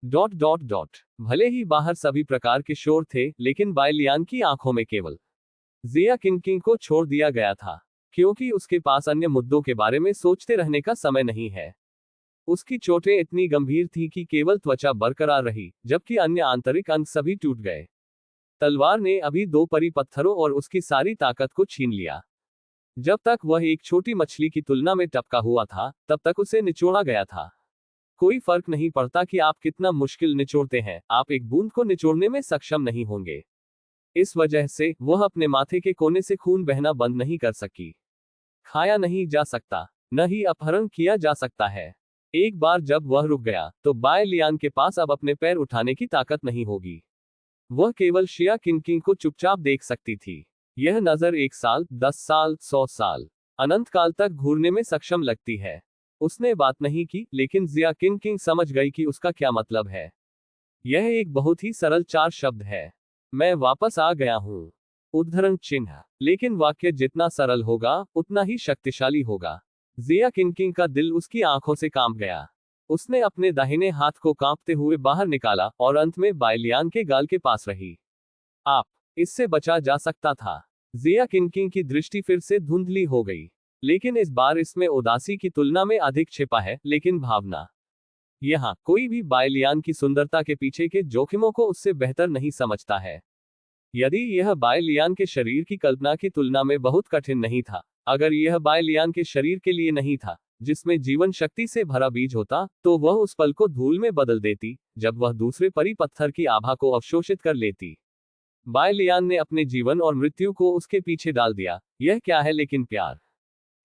Speaker 1: Dot dot dot. भले ही बाहर सभी प्रकार के शोर थे, लेकिन बाय लियान की आंखों में केवल जिया किंग को छोड़ दिया गया था, क्योंकि उसके पास अन्य मुद्दों के बारे में सोचते रहने का समय नहीं है। उसकी चोटें इतनी गंभीर थीं कि केवल त्वचा बरकरार रही, जबकि अन्य आंतरिक अंग सभी टूट गए। तलवार ने अभी दो परी पत्थरों और उसकी सारी ताकत को छीन लिया। जब तक वह एक छोटी मछली की तुलना में टपका हुआ था, तब तक उसे निचोड़ा गया था। कोई फर्क नहीं पड़ता कि आप कितना मुश्किल निचोड़ते हैं, आप एक बूंद को निचोड़ने में सक्षम नहीं होंगे। इस वजह से वह अपने माथे के कोने से खून बहना बंद नहीं कर सकी। खाया नहीं जा सकता, न ही अपहरण किया जा सकता है। एक बार जब वह रुक गया, तो बाय लियान के पास अब अपने पैर उठाने की ताकत नहीं होगी। वह केवल शिया किंग को चुपचाप देख सकती थी। यह नजर 1 साल, 10 साल, 100 साल, अनंत काल तक घूरने में सक्षम लगती है। उसने बात नहीं की, लेकिन जिया किंग समझ गई कि उसका क्या मतलब है। यह एक बहुत ही सरल 4 शब्द है। मैं वापस आ गया हूं। उद्धरण चिन्ह। लेकिन वाक्य जितना सरल होगा, उतना ही शक्तिशाली होगा। जिया किंग का दिल उसकी आंखों से कांप गया। उसने अपने दाहिने हाथ को कांपते हुए बाहर निकाला और अंत में बाय लियान के गाल के पास रही। आप इससे बचा जा सकता था। जिया किंग की दृष्टि फिर से धुंधली हो गई, लेकिन इस बार इसमें उदासी की तुलना में अधिक छिपा है, लेकिन भावना। यहाँ कोई भी बाय लियान की सुंदरता के पीछे के जोखिमों को उससे बेहतर नहीं समझता है। यदि यह बाय लियान के शरीर की कल्पना की तुलना में बहुत कठिन नहीं था, अगर यह बाय लियान के शरीर के लिए नहीं था, जिसमें जीवन शक्ति से भरा बीज होता, तो वह उस पल को धूल में बदल देती, जब वह दूसरे परी पत्थर की आभा को अवशोषित कर लेती। बाय लियान ने अपने जीवन और मृत्यु को उसके पीछे डाल दिया। यह क्या है लेकिन प्यार?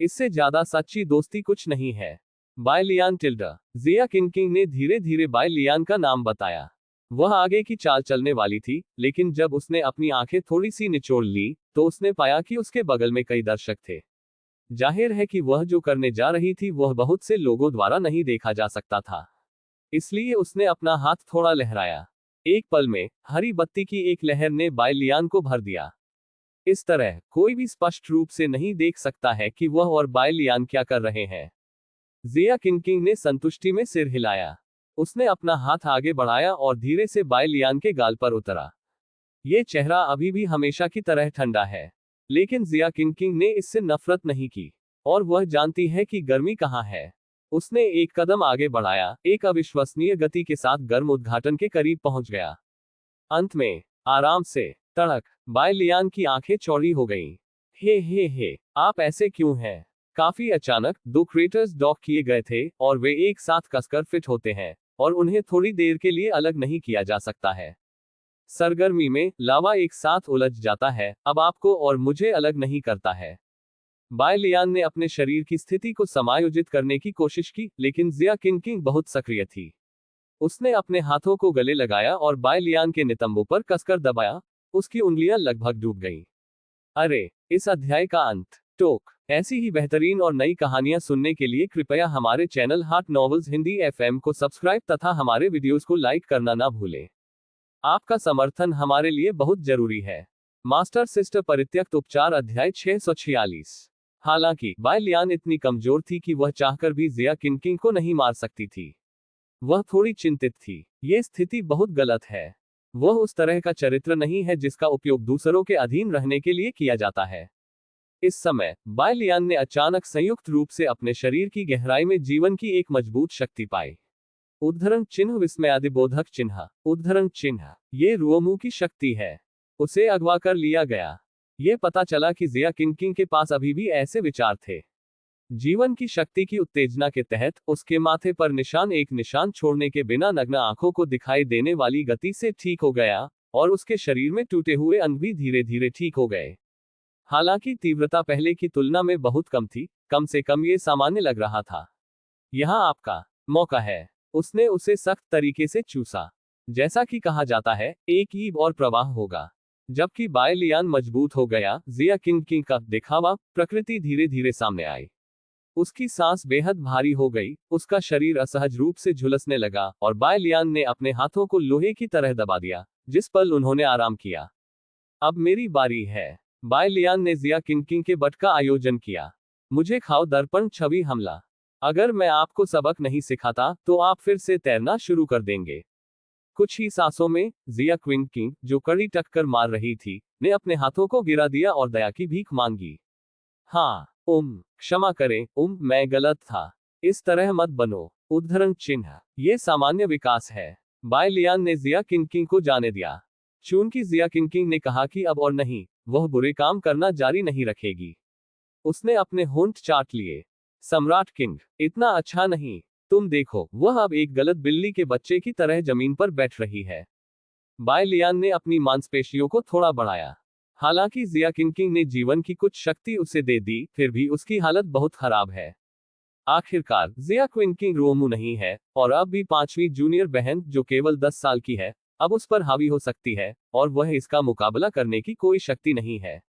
Speaker 1: इससे ज्यादा सच्ची दोस्ती कुछ नहीं है। By Lian Tilda. Jia King ने धीरे धीरे बाय लियान का नाम बताया। वह आगे की चाल चलने वाली थी, लेकिन जब उसने अपनी आंखें थोड़ी सी निचोड़ ली, तो उसने पाया कि उसके बगल में कई दर्शक थे। जाहिर है कि वह जो करने जा रही थी वह बहुत से लोगों द्वारा नहीं देखा जा सकता था। इसलिए उसने अपना हाथ थोड़ा लहराया। एक पल में हरी बत्ती की एक लहर ने बाय लियान को भर दिया। इस तरह कोई भी स्पष्ट रूप से नहीं देख सकता है कि वह और बाय लियान क्या कर रहे हैं। जिया किंग ने संतुष्टि में सिर हिलाया। उसने अपना हाथ आगे बढ़ाया और धीरे से बाय लियान के गाल पर उतरा। ये चेहरा अभी भी हमेशा की तरह ठंडा है, लेकिन जिया किंग ने इससे नफरत नहीं की, और वह जानती है कि गर्मी कहाँ है। उसने एक कदम आगे बढ़ाया, एक अविश्वसनीय गति के साथ गर्म उद्घाटन के करीब पहुंच गया। अंत में आराम से तड़क, बाय लियान की आंखें चौड़ी हो गईं। हे, आप ऐसे क्यों हैं? काफी अचानक 2 क्रेटर्स डॉक किए गए थे, और वे एक साथ कसकर फिट होते हैं, और उन्हें थोड़ी देर के लिए अलग नहीं किया जा सकता है। सरगर्मी में लावा एक साथ उलझ जाता है, अब आपको और मुझे अलग नहीं करता है। बाय लियान ने अपने शरीर की स्थिति को समायोजित करने की कोशिश की, लेकिन जिया किंग बहुत सक्रिय थी। उसने अपने हाथों को गले लगाया और बाय लियान के नितंबों पर कसकर दबाया। उसकी उंगलियां लगभग डूब गईं। अरे, इस अध्याय का अंत। टोक। ऐसी ही बेहतरीन और नई कहानियां सुनने के लिए कृपया हमारे चैनल हाट नॉवेल्स हिंदी एफएम को सब्सक्राइब तथा हमारे वीडियोस को लाइक करना ना भूलें। आपका समर्थन हमारे लिए बहुत जरूरी है। मास्टर सिस्टर परित्यक्त उपचार अध्याय 646। हालांकि बाय लियान इतनी कमजोर थी कि वह चाहकर भी जिया किंकिंग को नहीं मार सकती थी। वह थोड़ी चिंतित थी। ये स्थिति बहुत गलत है। वह उस तरह का चरित्र नहीं है जिसका उपयोग दूसरों के अधीन रहने के लिए किया जाता है। इस समय बाय लियान ने अचानक संयुक्त रूप से अपने शरीर की गहराई में जीवन की एक मजबूत शक्ति पाई। उद्धरण चिन्ह विस्मयादिबोधक चिन्ह। उद्धरण चिन्ह। ये रुओमू की शक्ति है। उसे अगवा कर लिया गया। ये पता चला कि जिया किंकिंग के पास अभी भी ऐसे विचार थे। जीवन की शक्ति की उत्तेजना के तहत उसके माथे पर निशान एक निशान छोड़ने के बिना नग्न आंखों को दिखाई देने वाली गति से ठीक हो गया, और उसके शरीर में टूटे हुए अंग भी धीरे धीरे ठीक हो गए। हालांकि तीव्रता पहले की तुलना में बहुत कम थी, कम से कम ये सामान्य लग रहा था। यहां आपका मौका है। उसने उसे सख्त तरीके से चूसा। जैसा कि कहा जाता है, एक ईब और प्रवाह होगा। जबकि बाय लियान मजबूत हो गया, जिया किंकिंग का दिखावा प्रकृति धीरे धीरे सामने आई। उसकी सांस बेहद भारी हो गई, उसका शरीर असहज रूप से झुलसने लगा, और बाय लियान ने अपने हाथों को लोहे की तरह दबा दिया, जिस पल उन्होंने आराम किया। अब मेरी बारी है। बाय लियान ने जिया किंकिंग के बट का आयोजन किया। मुझे खाओ दर्पण छवि हमला। अगर मैं आपको सबक नहीं सिखाता तो आप फिर से तैरना शुरू कर देंगे। कुछ ही सांसों में जिया किंकिंग, जो कड़ी टक्कर मार रही थी, ने अपने हाथों को गिरा दिया और दया की भीख मांगी। हाँ, क्षमा करें, मैं गलत था। इस तरह मत बनो। उद्धरण चिन्ह। ये सामान्य विकास है। बाय लियान ने जिया किंकिंग को जाने दिया। चूंकि जिया किंकिंग ने कहा कि अब और नहीं, वह बुरे काम करना जारी नहीं रखेगी। उसने अपने होंठ चाट लिए। सम्राट किंग, इतना अच्छा नहीं। तुम देखो, वह अब एक गलत बिल्ली के बच्चे की तरह जमीन पर बैठ रही है। बाय लियान ने अपनी मांसपेशियों को थोड़ा बढ़ाया। हालांकि जिया किंकिंग ने जीवन की कुछ शक्ति उसे दे दी, फिर भी उसकी हालत बहुत खराब है। आखिरकार जिया किंकिंग रोमू नहीं है, और अब भी 5वीं जूनियर बहन, जो केवल 10 साल की है, अब उस पर हावी हो सकती है, और वह इसका मुकाबला करने की कोई शक्ति नहीं है।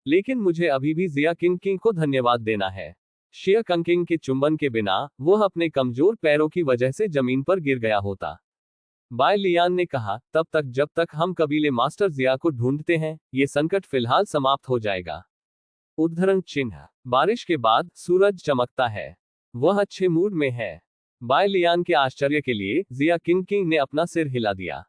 Speaker 1: लेकिन मुझे अभी भी जिया किंकिंग को धन्यवाद देना है। शिया किंकिंग के चुंबन के बिना वह अपने कमजोर पैरों की वजह से जमीन पर गिर गया होता। बाय लियान ने कहा, तब तक जब तक हम कबीले मास्टर जिया को ढूंढते हैं, ये संकट फिलहाल समाप्त हो जाएगा। उद्धरण चिन्ह। बारिश के बाद सूरज चमकता है। वह अच्छे मूड में है। बाय लियान के आश्चर्य के लिए जिया किंकिंग ने अपना सिर हिला दिया।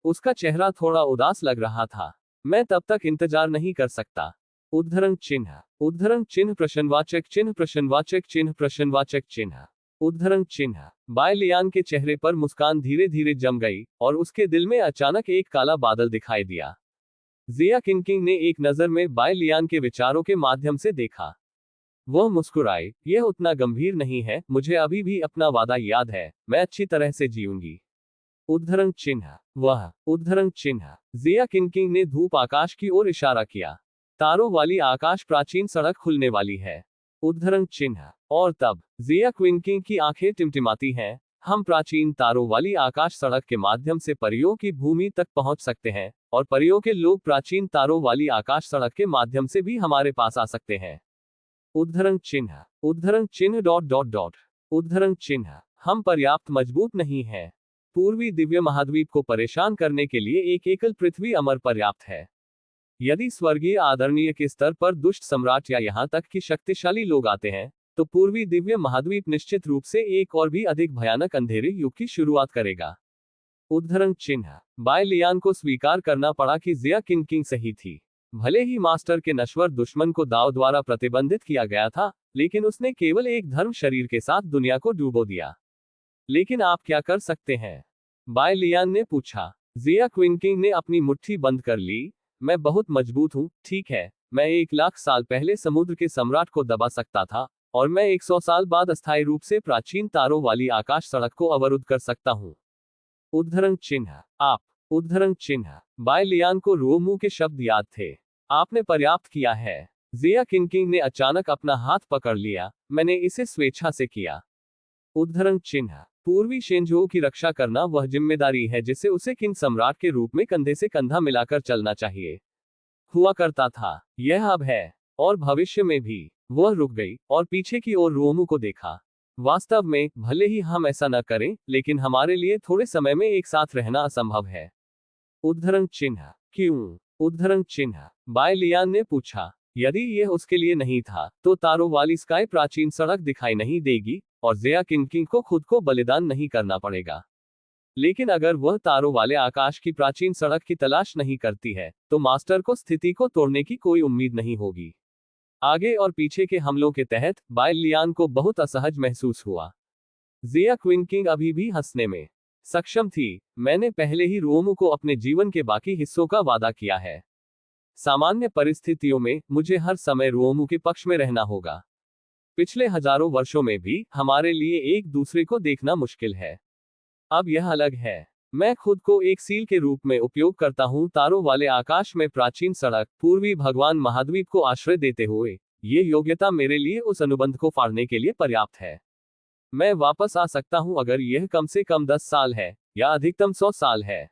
Speaker 1: उसका चेहरा थोड़ा उदास लग रहा था। मैं तब तक इंतजार नहीं कर सकता। उद्धरण चिन्ह। उद्धरण चिन्ह प्रश्नवाचक चिन्ह प्रश्नवाचक चिन्ह प्रश्नवाचक चिन्ह। उद्धरण चिन्ह। बाय लियान के चेहरे पर मुस्कान धीरे धीरे जम गई, और उसके दिल में अचानक एक काला बादल दिखाई दिया। जिया किंकिंग ने एक नजर में बाय लियान के विचारों के माध्यम से देखा। वह मुस्कुराई। यह उतना गंभीर नहीं है, मुझे अभी भी अपना वादा याद है, मैं अच्छी तरह से जीऊंगी। उद्धरण चिन्ह। वह। उद्धरण चिन्ह। जिया किंकिंग ने धूप आकाश की ओर इशारा किया। तारों वाली आकाश प्राचीन सड़क खुलने वाली है। उद्धरण चिन्ह। और तब जिया किंकिंग की आंखें टिमटिमाती हैं। हम प्राचीन तारों वाली आकाश सड़क के माध्यम से परियों की भूमि तक पहुंच सकते हैं, और परियों के लोग प्राचीन तारों वाली आकाश सड़क के माध्यम से भी हमारे पास आ सकते हैं। उद्धरण चिन्ह। उद्धरण चिन्ह डॉट डॉट डॉट। उद्धरण चिन्ह। हम पर्याप्त मजबूत नहीं हैं। पूर्वी दिव्य महाद्वीप को परेशान करने के लिए एक एकल पृथ्वी अमर पर्याप्त है। यदि स्वर्गीय आदरणीय के स्तर पर दुष्ट सम्राट या यहां तक कि शक्तिशाली लोग आते हैं, तो पूर्वी दिव्य महाद्वीप निश्चित रूप से एक और भी अधिक भयानक अंधेरे युग की शुरुआत करेगा। उद्धरण चिन्ह। बाय लियान को स्वीकार करना पड़ा कि जिया किंकिंग सही थी। भले ही मास्टर के नश्वर दुश्मन को दाव द्वारा प्रतिबंधित किया गया था, लेकिन उसने केवल एक धर्म शरीर के साथ दुनिया को डूबो दिया। लेकिन आप क्या कर सकते हैं? बाय लियान ने पूछा। जिया किंकिंग ने अपनी मुट्ठी बंद कर ली। मैं बहुत मजबूत हूं, ठीक है। मैं 1 लाख साल पहले समुद्र के सम्राट को दबा सकता था, और मैं 100 साल बाद अस्थायी रूप से प्राचीन तारों वाली आकाश सड़क को अवरुद्ध कर सकता हूं। उद्धरण चिन्ह। आप। उद्धरण चिन्ह। बाय लियान को रोमू के शब्द याद थे। आपने पर्याप्त किया है। जिया किंकिंग ने अचानक अपना हाथ पकड़ लिया। मैंने इसे स्वेच्छा से किया। उद्धरण चिन्ह। पूर्वी शेंझोऊ की रक्षा करना वह जिम्मेदारी है जिसे उसे किंग सम्राट के रूप में कंधे से कंधा मिलाकर चलना चाहिए। हुआ करता था, यह अब है, और भविष्य में भी। वह रुक गई और पीछे की ओर रोमू को देखा। वास्तव में भले ही हम ऐसा न करें, लेकिन हमारे लिए थोड़े समय में एक साथ रहना असंभव है। उद्धरण चिन्ह। क्यों? उद्धरण चिन्ह। बाय लियान ने पूछा। यदि यह उसके लिए नहीं था, तो तारों वाली स्काई प्राचीन सड़क दिखाई नहीं देगी, और ज़िया किंग को खुद को बलिदान नहीं करना पड़ेगा। लेकिन अगर वह तारों वाले आकाश की प्राचीन सड़क की तलाश नहीं करती है, तो मास्टर को स्थिति को तोड़ने की कोई उम्मीद नहीं होगी। आगे और पीछे के हमलों के तहत बाय लियान को बहुत असहज महसूस हुआ। ज़िया किंग अभी भी हंसने में सक्षम थी। मैंने पहले ही रोमू को अपने जीवन के बाकी हिस्सों का वादा किया है। सामान्य परिस्थितियों में मुझे हर समय रोमू के पक्ष में रहना होगा। पिछले हजारों वर्षों में भी हमारे लिए एक दूसरे को देखना मुश्किल है। अब यह अलग है। मैं खुद को एक सील के रूप में उपयोग करता हूं, तारों वाले आकाश में प्राचीन सड़क, पूर्वी भगवान महाद्वीप को आश्रय देते हुए। ये योग्यता मेरे लिए उस अनुबंध को फाड़ने के लिए पर्याप्त है। मैं वापस आ सकता हूं अगर यह कम से कम 10 साल है, या अधिकतम 100 साल है।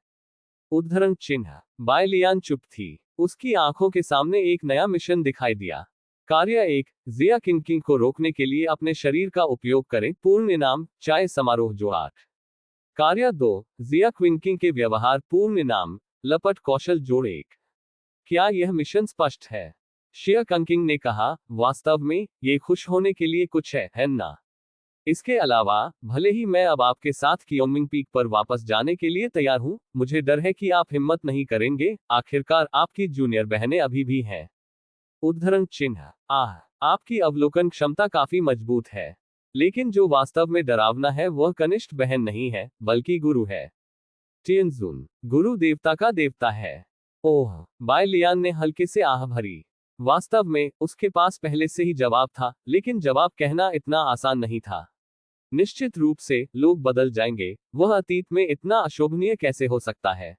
Speaker 1: उद्धरण चिन्ह। बाय लियान चुप थी। उसकी आंखों के सामने एक नया मिशन दिखाई दिया। कार्य 1, ज़िया किंग को रोकने के लिए अपने शरीर का उपयोग करें, पूर्ण इनाम, चाय समारोह जो 8। कार्य 2, ज़िया किंग के व्यवहार, पूर्ण इनाम, लपट कौशल जोड़ 1। क्या यह मिशन स्पष्ट है? ज़िया किंग ने कहा, वास्तव में, ये खुश होने के लिए कुछ है ना? इसके अलावा, भले ही मैं अब आपके साथ कियोमिंग पीक पर वापस जाने के लिए तैयार हूं, मुझे डर है कि आप हिम्मत नहीं करेंगे। आखिरकार आपकी जूनियर बहनें अभी भी हैं। उद्धरण चिन्ह। आपकी अवलोकन क्षमता काफी मजबूत है। लेकिन जो वास्तव में डरावना है वह कनिष्ठ बहन नहीं है, बल्कि गुरु है। टियनजुन, गुरु देवता का देवता है। ओह, बाय लियान ने हल्के से आह भरी। वास्तव में, उसके पास पहले से ही जवाब था, लेकिन जवाब कहना इतना आसान नहीं था। निश्चित रूप से, लोग बदल जाएंगे। वह अतीत में इतना अशोभनीय कैसे हो सकता है?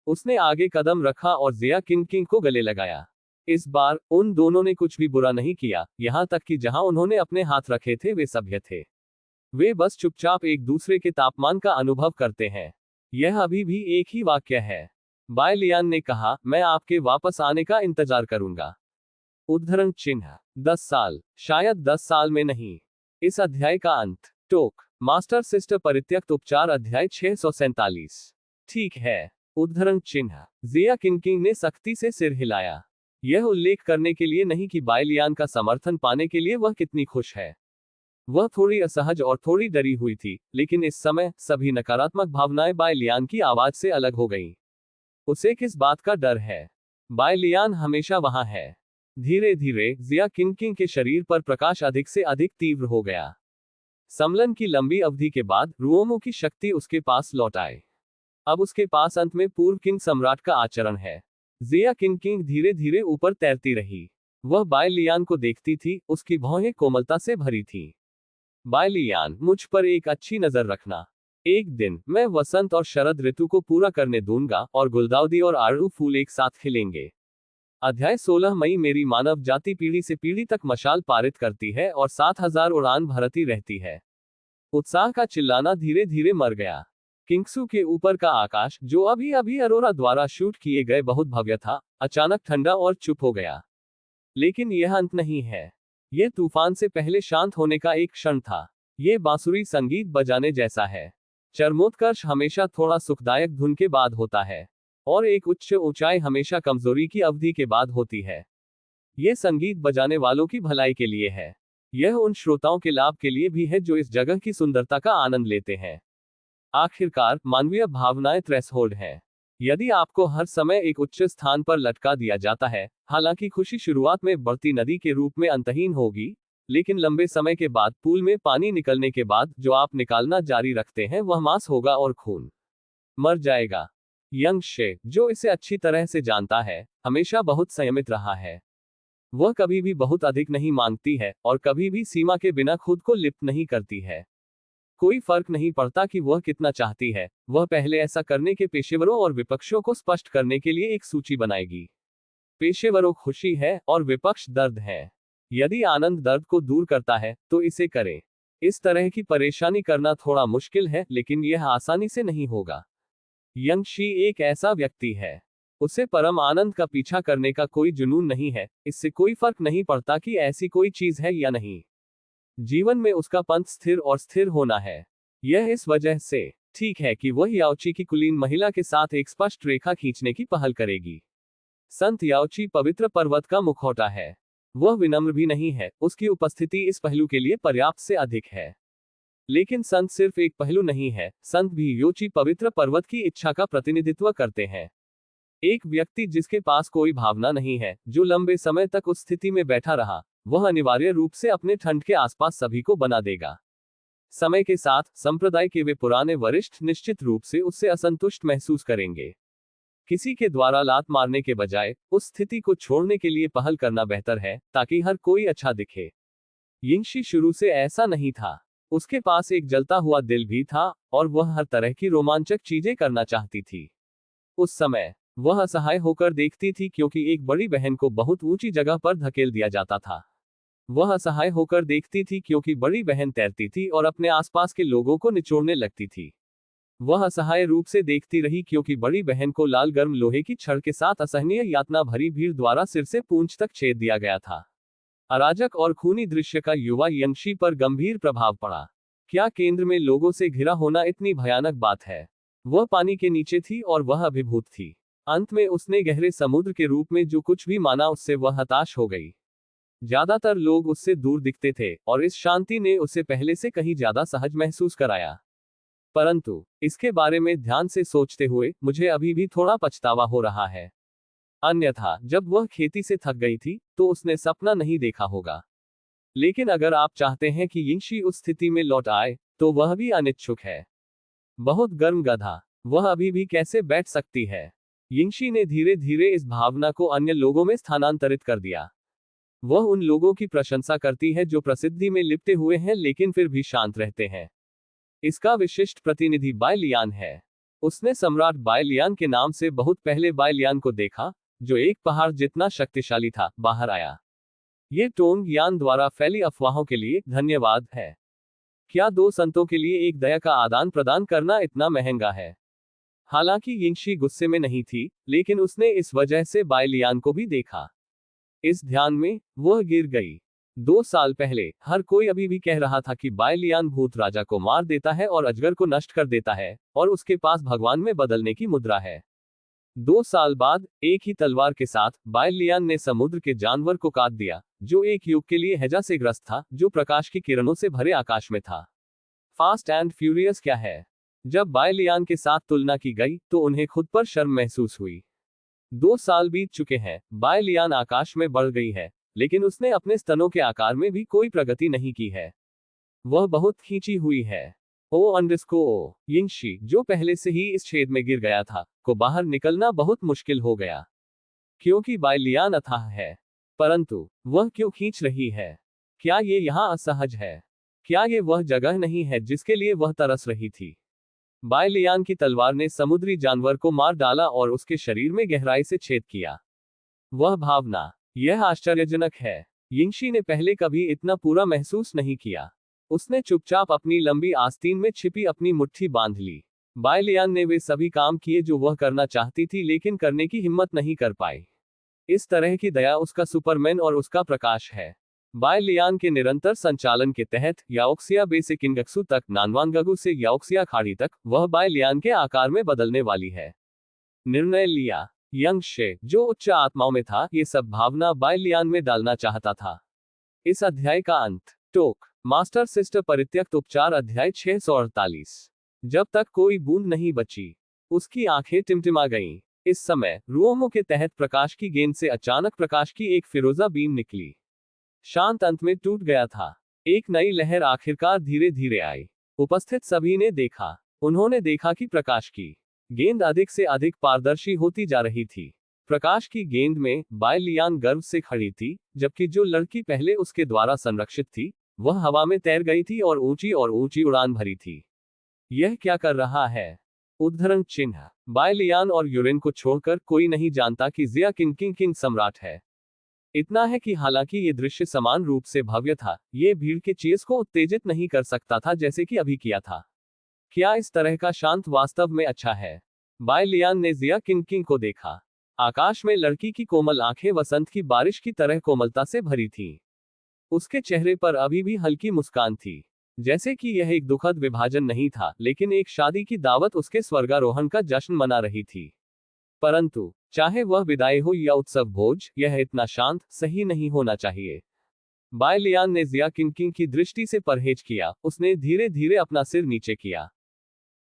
Speaker 1: उसने आगे कदम रखा और ज़िया किंग को गले लगाया। इस बार, उन दोनों ने कुछ भी बुरा नहीं किया, यहां तक कि जहां उन्होंने अपने हाथ रखे थे वे सभ्य थे। वे बस चुपचाप एक दूसरे के तापमान का अनुभव करते हैं। यह अभी भी एक ही वाक्य है। बाय लियान ने कहा, मैं आपके वापस आने का इंतजार करूंगा। उद्धरण चिन्ह। 10 साल, शायद 10 साल में नहीं। इस अध्याय का अंत। टोक, मास्टर सिस्टर परित्यक्त उपचार, अध्याय 647। ठीक है। उद्धरण चिन्ह। ज़िया किंग ने सख्ती से सिर हिलाया। यह उल्लेख करने के लिए नहीं कि बाय लियान का समर्थन पाने के लिए वह कितनी खुश है। वह थोड़ी असहज और थोड़ी डरी हुई थी, लेकिन इस समय सभी नकारात्मक भावनाएं बाय लियान की आवाज से अलग हो गईं। उसे किस बात का डर है? बाय लियान हमेशा वहां है। धीरे धीरे ज़िया किंग के शरीर पर प्रकाश अधिक से अधिक तीव्र हो गया। सम्मेलन की लंबी अवधि के बाद रोमो की शक्ति उसके पास लौट आए। अब उसके पास अंत में पूर्व किंग सम्राट का आचरण है। ज़िया किंग धीरे धीरे ऊपर तैरती रही। वह बाय लियान को देखती थी, उसकी भौहें कोमलता से भरी थी। बाय लियान, मुझ पर एक अच्छी नजर रखना। एक दिन, मैं वसंत और शरद ऋतु को पूरा करने दूंगा, और गुलदाउदी और आड़ू फूल एक साथ खिलेंगे। अध्याय 16 मई। मेरी मानव जाति पीढ़ी से पीढ़ी तक मशाल पारित करती है और 7000 उड़ान भरती रहती है। उत्साह का चिल्लाना धीरे धीरे मर गया। किंग्सू के ऊपर का आकाश, जो अभी अभी अरोरा द्वारा शूट किए गए बहुत भव्य था, अचानक ठंडा और चुप हो गया। लेकिन यह अंत नहीं है। यह तूफान से पहले शांत होने का एक क्षण था। यह बांसुरी संगीत बजाने जैसा है। चरमोत्कर्ष हमेशा थोड़ा सुखदायक धुन के बाद होता है, और एक उच्च ऊंचाई हमेशा कमजोरी की अवधि के बाद होती है। यह संगीत बजाने वालों की भलाई के लिए है। यह उन श्रोताओं के लाभ के लिए भी है जो इस जगह की सुंदरता का आनंद लेते हैं। आखिरकार, मानवीय भावनाएं थ्रेशोल्ड हैं। यदि आपको हर समय एक उच्च स्थान पर लटका दिया जाता है, हालांकि खुशी शुरुआत में बढ़ती नदी के रूप में अंतहीन होगी, लेकिन लंबे समय के बाद पूल में पानी निकलने के बाद जो आप निकालना जारी रखते हैं वह मांस होगा और खून मर जाएगा। यंग शे, जो इसे अच्छी तरह से जानता है, हमेशा बहुत संयमित रहा है। वह कभी भी बहुत अधिक नहीं मांगती है, और कभी भी सीमा के बिना खुद को लिप्त नहीं करती है। कोई फर्क नहीं पड़ता कि वह कितना चाहती है, वह पहले ऐसा करने के पेशेवरों और विपक्षों को स्पष्ट करने के लिए एक सूची बनाएगी। पेशेवरों खुशी है और विपक्ष दर्द है। यदि आनंद दर्द को दूर करता है, तो इसे करें। इस तरह की परेशानी करना थोड़ा मुश्किल है, लेकिन यह आसानी से नहीं होगा। यंगशी एक ऐसा व्यक्ति है, उसे परम आनंद का पीछा करने का कोई जुनून नहीं है। इससे कोई फर्क नहीं पड़ता कि ऐसी कोई चीज है या नहीं। जीवन में उसका पंथ स्थिर और स्थिर होना है। यह इस वजह से ठीक है कि वह याओची की कुलीन महिला के साथ एक स्पष्ट रेखा खींचने की पहल करेगी। संत याओची पवित्र पर्वत का मुखौटा है। वह विनम्र भी नहीं है, उसकी उपस्थिति इस पहलू के लिए पर्याप्त से अधिक है। लेकिन संत सिर्फ एक पहलू नहीं है, संत भी योची पवित्र पर्वत की इच्छा का प्रतिनिधित्व करते हैं। एक व्यक्ति जिसके पास कोई भावना नहीं है, जो लंबे समय तक उस स्थिति में बैठा रहा, वह अनिवार्य रूप से अपने ठंड के आसपास सभी को बना देगा। समय के साथ संप्रदाय के वे पुराने वरिष्ठ निश्चित रूप से उससे असंतुष्ट महसूस करेंगे। किसी के द्वारा लात मारने के बजाय उस स्थिति को छोड़ने के लिए पहल करना बेहतर है, ताकि हर कोई अच्छा दिखे। यिंगशी शुरू से ऐसा नहीं था। उसके पास एक जलता हुआ दिल भी था, और वह हर तरह की रोमांचक चीजें करना चाहती थी। उस समय वह असहाय होकर देखती थी, क्योंकि एक बड़ी बहन को बहुत ऊंची जगह पर धकेल दिया जाता था। वह असहाय होकर देखती थी क्योंकि बड़ी बहन तैरती थी और अपने आसपास के लोगों को निचोड़ने लगती थी। वह असहाय रूप से देखती रही क्योंकि बड़ी बहन को लाल गर्म लोहे की छड़ के साथ असहनीय यातना भरी भीड़ द्वारा सिर से पूंछ तक छेद दिया गया था। अराजक और खूनी दृश्य का युवा यंगशी पर गंभीर प्रभाव पड़ा। क्या केंद्र में लोगों से घिरा होना इतनी भयानक बात है? वह पानी के नीचे थी और वह अभिभूत थी। अंत में उसने गहरे समुद्र के रूप में जो कुछ भी माना, उससे वह हताश हो गई। ज्यादातर लोग उससे दूर दिखते थे, और इस शांति ने उसे पहले से कहीं ज्यादा सहज महसूस कराया। परंतु इसके बारे में ध्यान से सोचते हुए मुझे अभी भी थोड़ा पछतावा हो रहा है। अन्यथा जब वह खेती से थक गई थी, तो उसने सपना नहीं देखा होगा। लेकिन अगर आप चाहते हैं कि यिंगशी उस स्थिति में लौट आए, तो वह भी अनिच्छुक है। बहुत गर्म गधा, वह अभी भी कैसे बैठ सकती है? यिंगशी ने धीरे धीरे इस भावना को अन्य लोगों में स्थानांतरित कर दिया। वह उन लोगों की प्रशंसा करती है जो प्रसिद्धि में लिपटे हुए हैं लेकिन फिर भी शांत रहते हैं। इसका विशिष्ट प्रतिनिधि बाय लियान है। उसने सम्राट बाय लियान के नाम से बहुत पहले बाय लियान को देखा, जो एक पहाड़ जितना शक्तिशाली था, बाहर आया। ये टोंग यान द्वारा फैली अफवाहों के लिए धन्यवाद है। क्या दो संतों के लिए एक दया का आदान प्रदान करना इतना महंगा है? हालांकि यिंगशी गुस्से में नहीं थी, लेकिन उसने इस वजह से बाय लियान को भी देखा। इस ध्यान में वह गिर गई। 2 साल पहले हर कोई अभी भी कह रहा था कि बाय लियान भूत राजा को मार देता है और अजगर को नष्ट कर देता है, और उसके पास भगवान में बदलने की मुद्रा है। 2 साल बाद एक ही तलवार के साथ बाय लियान ने समुद्र के जानवर को काट दिया, जो एक युग के लिए हैजा से ग्रस्त था, जो प्रकाश की किरणों से भरे आकाश में था। फास्ट एंड फ्यूरियस क्या है? जब बाय लियान के साथ तुलना की गई, तो उन्हें खुद पर शर्म महसूस हुई। 2 साल बीत चुके हैं, बाय लियान आकाश में बढ़ गई है, लेकिन उसने अपने स्तनों के आकार में भी कोई प्रगति नहीं की है। वह बहुत खींची हुई है। ओ यिंगशी, जो पहले से ही इस छेद में गिर गया था, को बाहर निकलना बहुत मुश्किल हो गया। क्योंकि बाय लियान अथाह है। परंतु वह क्यों खींच रही है? क्या ये यहाँ असहज है? क्या ये वह जगह नहीं है जिसके लिए वह तरस रही थी? बाय लियान की तलवार ने समुद्री जानवर को मार डाला और उसके शरीर में गहराई से छेद किया। वह भावना, यह आश्चर्यजनक है। यिंगशी ने पहले कभी इतना पूरा महसूस नहीं किया। उसने चुपचाप अपनी लंबी आस्तीन में छिपी अपनी मुट्ठी बांध ली। बाय लियान ने वे सभी काम किए जो वह करना चाहती थी, लेकिन करने की हिम्मत नहीं कर पाई। इस तरह की दया उसका सुपरमैन और उसका प्रकाश है। बाय लियान के निरंतर संचालन के तहत याओक्सिया बे से किंगक्सू तक, नानवांगगु से याओक्सिया खाड़ी तक, वह बाय लियान के आकार में बदलने वाली है। निर्णय लिया। यंगशे, जो उच्च आत्माओं में था, ये सब भावना बाय लियान में डालना चाहता था। इस अध्याय का अंत। टोक मास्टर सिस्टर परित्यक्त उपचार अध्याय 648। जब तक कोई बूंद नहीं बची, उसकी आंखें टिमटिमा गईं। इस समय रुओमो के तहत प्रकाश की गेंद से अचानक प्रकाश की एक फिरोजा बीम निकली। शांत अंत में टूट गया था। एक नई लहर आखिरकार धीरे धीरे आई। उपस्थित सभी ने देखा। उन्होंने देखा कि प्रकाश की गेंद अधिक से अधिक पारदर्शी होती जा रही थी। प्रकाश की गेंद में बाय लियान गर्व से खड़ी थी, जबकि जो लड़की पहले उसके द्वारा संरक्षित थी, वह हवा में तैर गई थी और ऊंची उड़ान भरी थी। यह क्या कर रहा है? उद्धरण चिन्ह। बाय लियान और यूरेन को छोड़कर कोई नहीं जानता कि जिया किंग सम्राट है। इतना है कि हालांकि ये दृश्य समान रूप से भव्य था, ये भीड़ के चीज को उत्तेजित नहीं कर सकता था जैसे कि अभी किया था। क्या इस तरह का शांत वास्तव में अच्छा है? बाय लियान ने जिया किंग को देखा। आकाश में लड़की की कोमल आंखें वसंत की बारिश की तरह कोमलता से भरी थीं। उसके चेहरे पर अभी भी हल्की मुस्कान थी, जैसे कि यह एक दुखद विभाजन नहीं था, लेकिन एक शादी की दावत उसके स्वर्गारोहण का जश्न मना रही थी। परंतु चाहे वह विदाई हो या उत्सव भोज, यह इतना शांत सही नहीं होना चाहिए। बाय लियान ने जिया किंग की दृष्टि से परहेज किया। उसने धीरे धीरे अपना सिर नीचे किया।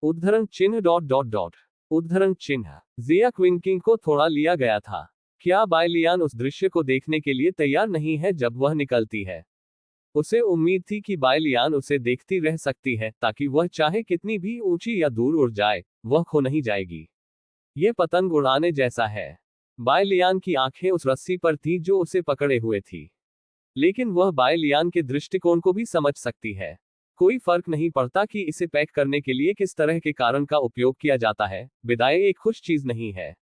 Speaker 1: उद्धरण चिन्ह डॉट डॉट डॉट उद्धरण चिन्ह। जिया किंग को थोड़ा लिया गया था। क्या बाय लियान उस दृश्य को देखने के लिए तैयार नहीं है जब वह निकलती है? उसे उम्मीद थी कि बाय लियान उसे देखती रह सकती है, ताकि वह चाहे कितनी भी ऊंची या दूर उड़ जाए, वह खो नहीं जाएगी। ये पतंग उड़ाने जैसा है। बाय लियान की आंखें उस रस्सी पर थी जो उसे पकड़े हुए थी, लेकिन वह बाय लियान के दृष्टिकोण को भी समझ सकती है। कोई फर्क नहीं पड़ता कि इसे पैक करने के लिए किस तरह के कारण का उपयोग किया जाता है, विदाई एक खुश चीज नहीं है।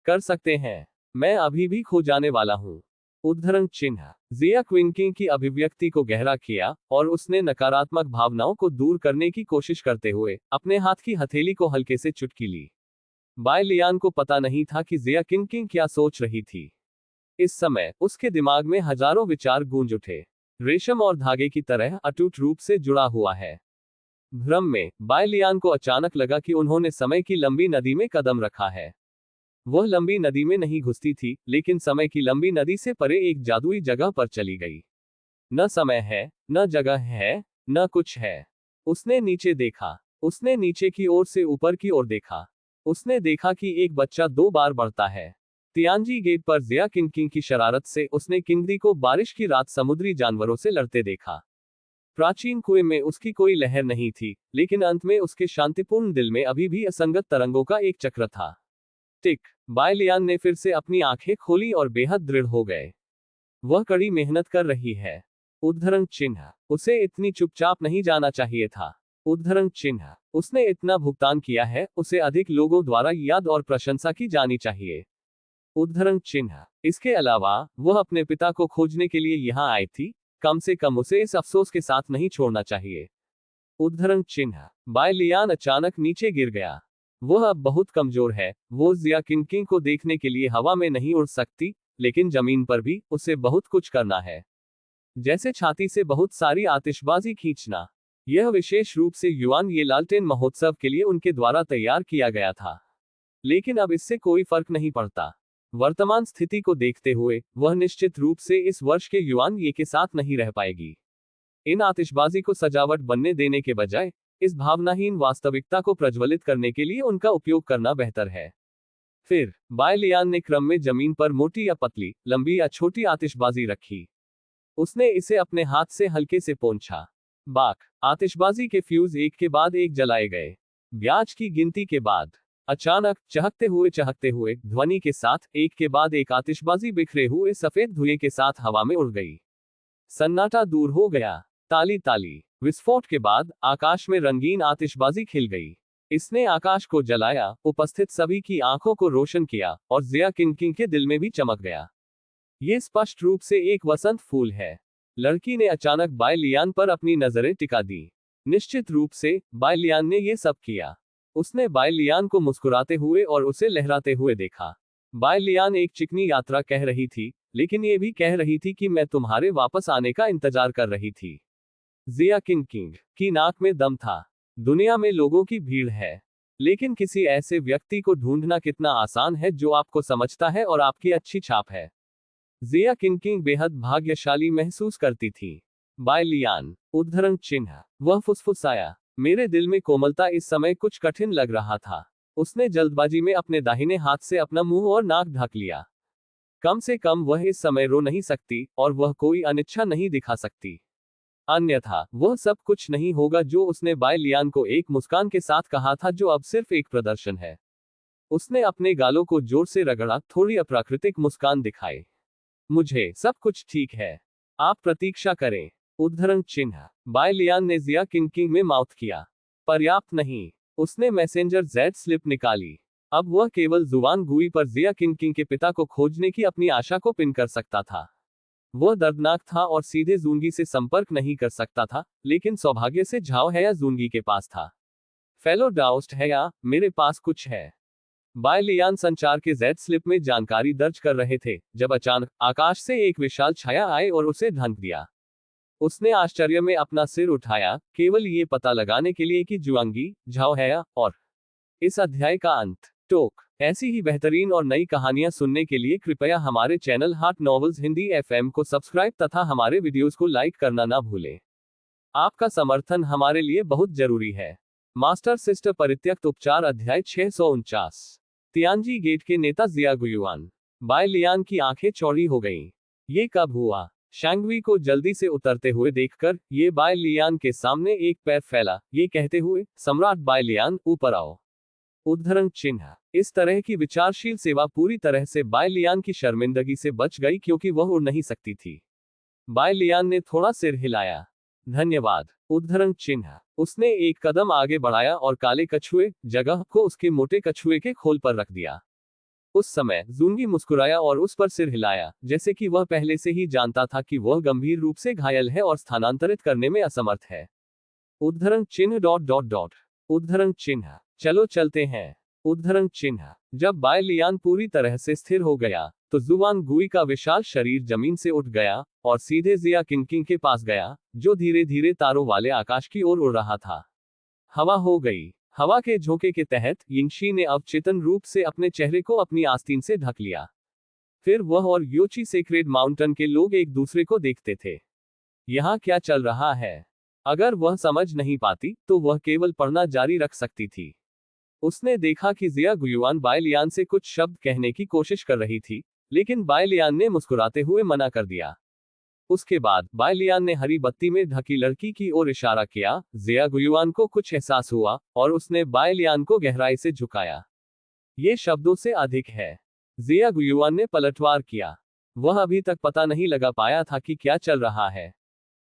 Speaker 1: कर सकते हैं। मैं अभी भी खो जाने वाला हूं। उद्धरण चिन्ह। जिया किंग की अभिव्यक्ति को गहरा किया और उसने नकारात्मक भावनाओं को दूर करने की कोशिश करते हुए अपने हाथ की हथेली को हल्के से चुटकी ली। बाय लियान को पता नहीं था कि जिया किंग क्या सोच रही थी। इस समय उसके दिमाग में हजारों विचार गूंज उठे, रेशम और धागे की तरह अटूट रूप से जुड़ा हुआ है। भ्रम में बाय लियान को अचानक लगा कि उन्होंने समय की लंबी नदी में कदम रखा है। वह लंबी नदी में नहीं घुसती थी, लेकिन समय की लंबी नदी से परे एक जादुई जगह पर चली गई। न समय है, न जगह है, न कुछ है। उसने नीचे देखा। उसने नीचे की ओर से ऊपर की ओर देखा। उसने देखा कि एक बच्चा 2 बार बढ़ता है। तियानजी गेट पर जिया किंग की शरारत से उसने किंगदी को बारिश की रात समुद्री जानवरों से लड़ते देखा। प्राचीन कुएं में उसकी कोई लहर नहीं थी, लेकिन अंत में उसके शांतिपूर्ण दिल में अभी भी असंगत तरंगों का एक चक्र था। टिक। बाय लियान ने फिर से अपनी आंखें खोली और बेहद दृढ़ हो गए। वह कड़ी मेहनत कर रही है। उद्धरण चिन्ह। उसे इतनी चुपचाप नहीं जाना चाहिए था। उद्धरण चिन्ह। उसने इतना भुगतान किया है, उसे अधिक लोगों द्वारा याद और प्रशंसा की जानी चाहिए। उद्धरण चिन्ह। इसके अलावा वह अपने पिता को खोजने के लिए यहाँ आई थी, कम से कम उसे इस अफसोस के साथ नहीं छोड़ना चाहिए। उद्धरण चिन्ह। बाय लियान अचानक नीचे गिर गया। वह अब बहुत कमजोर है। वो जिया किंग को देखने के लिए हवा में नहीं उड़ सकती, लेकिन जमीन पर भी उसे बहुत कुछ करना है, जैसे छाती से बहुत सारी आतिशबाजी खींचना। यह विशेष रूप से युआन ये लालटेन महोत्सव के लिए उनके द्वारा तैयार किया गया था, लेकिन अब इससे कोई फर्क नहीं पड़ता। वर्तमान स्थिति को देखते हुए वह निश्चित रूप से इस वर्ष के युआन ये के साथ नहीं रह पाएगी। इन आतिशबाजी को सजावट बनने देने के बजाय इस भावनाहीन वास्तविकता को प्रज्वलित करने के लिए उनका उपयोग करना बेहतर है। फिर बाय लियान ने क्रम में जमीन पर मोटी या पतली, लंबी या छोटी आतिशबाजी रखी। उसने इसे अपने हाथ से हल्के से पोंछा। बाक। आतिशबाजी के फ्यूज एक के बाद एक जलाए गए। ब्याज की गिनती के बाद अचानक चहकते हुए ध्वनि के साथ एक के बाद एक आतिशबाजी बिखरे हुए सफेद धुएं के साथ हवा में उड़ गई। सन्नाटा दूर हो गया। ताली ताली। विस्फोट के बाद आकाश में रंगीन आतिशबाजी खिल गई। इसने आकाश को जलाया, उपस्थित सभी की आंखों को रोशन किया और जिया किंग के दिल में भी चमक गया। ये स्पष्ट रूप से एक वसंत फूल है। लड़की ने अचानक बाय लियान पर अपनी नजरें टिका दी। निश्चित रूप से बाय लियान ने यह सब किया। उसने बाय लियान को मुस्कुराते हुए और उसे लहराते हुए देखा। बाय लियान एक चिकनी यात्रा कह रही थी, लेकिन ये भी कह रही थी कि मैं तुम्हारे वापस आने का इंतजार कर रही थी। जिया किंग की नाक में दम था। दुनिया में लोगों की भीड़ है, लेकिन किसी ऐसे व्यक्ति को ढूंढना कितना आसान है जो आपको समझता है और आपकी अच्छी छाप है। जिया किंग बेहद भाग्यशाली महसूस करती थी। By Lian. उद्धरण चिन्ह। वह फुसफुसाया। मेरे दिल में कोमलता इस समय कुछ कठिन लग रहा था। उसने जल्दबाजी में अपने दाहिने हाथ से अपना मुंह और नाक ढक लिया। कम से कम वह इस समय रो नहीं सकती और वह कोई अनिच्छा नहीं दिखा सकती। अन्यथा वह सब कुछ नहीं होगा जो उसने बाय लियान को एक मुस्कान के साथ कहा था, जो अब सिर्फ एक प्रदर्शन है। उसने अपने गालों को जोर से रगड़ा, थोड़ी अप्राकृतिक मुस्कान दिखाई। मुझे सब कुछ ठीक है, आप प्रतीक्षा करें। उद्धरण चिन्ह। बाय लियान ने जिया किंग में माउथ किया। पर्याप्त नहीं। उसने मैसेंजर जेड स्लिप निकाली। अब वह केवल जुवान गुई पर जिया किंग के पिता को खोजने की अपनी आशा को पिन कर सकता था। वह दर्दनाक था और सीधे जूंगी से संपर्क नहीं कर सकता था, लेकिन सौभाग्य से झाओ हैया जूंगी के पास था। फेलो डाउस्ट हैया, मेरे पास कुछ है। बाय लियान संचार के जेड स्लिप में जानकारी दर्ज कर रहे थे, जब अचानक आकाश से एक विशाल छाया आए और उसे ढंक दिया। उसने आश्चर्य में अपना सिर उठाया, केवल ये पता लगाने के लिए कि जुआंगी, झाओ हैया, और इस अध्याय का अंत। टोक। ऐसी ही बेहतरीन और नई कहानियां सुनने के लिए कृपया हमारे चैनल हाट नॉवेल्स हिंदी एफएम को सब्सक्राइब तथा हमारे वीडियोस को लाइक करना ना भूलें। आपका समर्थन हमारे लिए बहुत जरूरी है। मास्टर सिस्टर परित्यक्त उपचार अध्याय 649। तियानजी गेट के नेता जिया गुयुआन। बाय लियान की आंखें चौड़ी हो गईं। ये कब हुआ? शैंगवी को जल्दी से उतरते हुए देखकर ये बाय लियान के सामने एक पैर फैला, ये कहते हुए, सम्राट बाय लियान, ऊपर आओ। उद्धरण चिन्ह। इस तरह की विचारशील सेवा पूरी तरह से बाय लियान की शर्मिंदगी से बच गई क्योंकि वह उड़ नहीं सकती थी। बाय लियान ने थोड़ा सिर हिलाया। धन्यवाद। उद्धरण चिन्ह। उसने एक कदम आगे बढ़ाया और काले कछुए जगह को उसके मोटे कछुए के खोल पर रख दिया। उस समय जूंगी मुस्कुराया और उस पर सिर हिलाया, जैसे कि वह पहले से ही जानता था कि वह गंभीर रूप से घायल है और स्थानांतरित करने में असमर्थ है। उद्धरण चिन्ह डॉट डॉट डॉट। उद्धरण चिन्ह। चलो चलते हैं। उद्धरण चिन्ह। जब बाय लियान पूरी तरह से स्थिर हो गया, तो जुआन गुई का विशाल शरीर जमीन से उठ गया और सीधे जिया किंकिंग के पास गया, जो धीरे धीरे तारों वाले आकाश की ओर उड़ रहा था। हवा हो गई। हवा के झोंके के तहत यिंगशी ने अब चेतन रूप से अपने चेहरे को अपनी आस्तीन से ढक लिया। फिर वह और योची सेक्रेड माउंटेन के लोग एक दूसरे को देखते थे। यहाँ क्या चल रहा है? अगर वह समझ नहीं पाती, तो वह केवल पढ़ना जारी रख सकती थी। उसने देखा कि जिया गुयुआन बाय लियान से कुछ शब्द कहने की कोशिश कर रही थी, लेकिन बाय लियान ने मुस्कुराते हुए मना कर दिया। उसके बाद बाय लियान ने हरी बत्ती में ढकी लड़की की ओर इशारा किया। जिया गुयुआन को कुछ एहसास हुआ और उसने बाय लियान को गहराई से झुकाया। ये शब्दों से अधिक है। जिया गुयुआन ने पलटवार किया। वह अभी तक पता नहीं लगा पाया था कि क्या चल रहा है।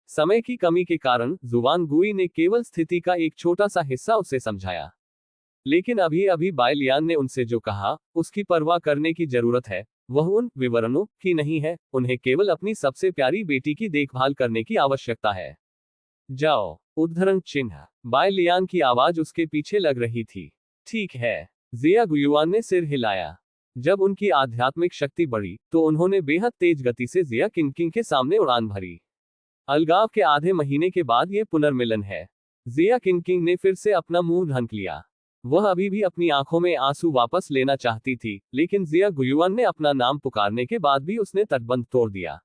Speaker 1: समय की कमी के कारण जुआन गुई ने केवल स्थिति का एक छोटा सा हिस्सा उसे समझाया। लेकिन अभी अभी बाय लियान ने उनसे जो कहा, उसकी परवाह करने की जरूरत है। वह उन विवरणों की नहीं है, उन्हें केवल अपनी सबसे प्यारी बेटी की देखभाल करने की आवश्यकता है। जाओ। उद्धरण चिन्ह। बाय लियान की आवाज उसके पीछे लग रही थी। ठीक है। जिया गुयुआन ने सिर हिलाया। जब उनकी आध्यात्मिक शक्ति बढ़ी, तो उन्होंने बेहद तेज गति से जिया किंकिंग के सामने उड़ान भरी। अलगाव के आधे महीने के बाद ये पुनर्मिलन है। जिया किंकिंग ने फिर से अपना मुंह ढंक लिया। वह अभी भी अपनी आंखों में आंसू वापस लेना चाहती थी, लेकिन जिया गुयुआन ने अपना नाम पुकारने के बाद भी उसने तटबंध तोड़ दिया।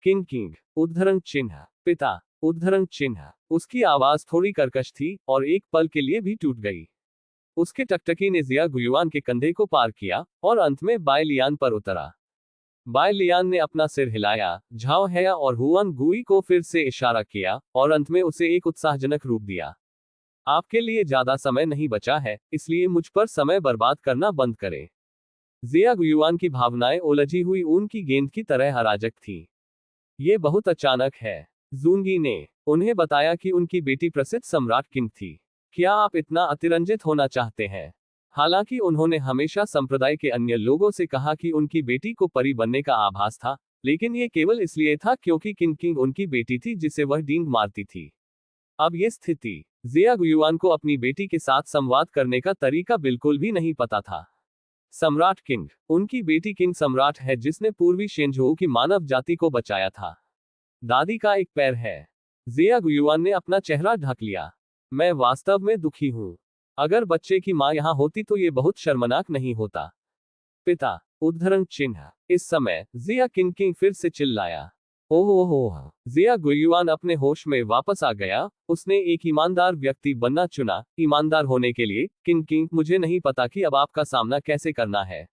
Speaker 1: किंकिंग। उद्धरण चिन्ह। पिता। उद्धरण चिन्ह। उसकी आवाज थोड़ी कर्कश थी और एक पल के लिए भी टूट गई। उसके टकटकी ने जिया गुयुआन के कंधे को पार किया और अंत में बाय लियान पर उतरा। बाय लियान ने अपना सिर हिलाया, झाओ हैया और हुआन गुई को फिर से इशारा किया और अंत में उसे एक उत्साहजनक रूप दिया। आपके लिए ज्यादा समय नहीं बचा है, इसलिए मुझ पर समय बर्बाद करना बंद करें। जिया गुयुआन की भावनाएं उलझी हुई ऊन की गेंद की तरह अराजक थीं। ये बहुत अचानक है। जूंगी ने उन्हें बताया कि उनकी बेटी प्रसिद्ध सम्राट किंग थी। क्या आप इतना अतिरंजित होना चाहते हैं? हालांकि उन्होंने हमेशा संप्रदाय के अन्य लोगों से कहा कि उनकी बेटी को परी बनने का आभास था, लेकिन ये केवल इसलिए था क्योंकि किंग उनकी बेटी थी जिसे वह डींग मारती थी। अब ये स्थिति। जिया गुयुआन को अपनी बेटी के साथ संवाद करने का तरीका बिल्कुल भी नहीं पता था। सम्राट किंग। उनकी बेटी किंग सम्राट है जिसने पूर्वी शेंझोऊ की मानव जाति को बचाया था। दादी का एक पैर है। जिया गुयुआन ने अपना चेहरा ढक लिया। मैं वास्तव में दुखी हूं। अगर बच्चे की मां यहां होती तो ये बहुत शर्मनाक नहीं होता। पिता। उद्धरण चिन्ह। इस समय जिया किंग फिर से चिल्लाया। ओह। जिया गुयुआन अपने होश में वापस आ गया। उसने एक ईमानदार व्यक्ति बनना चुना। ईमानदार होने के लिए किंग, मुझे नहीं पता कि अब आपका सामना कैसे करना है।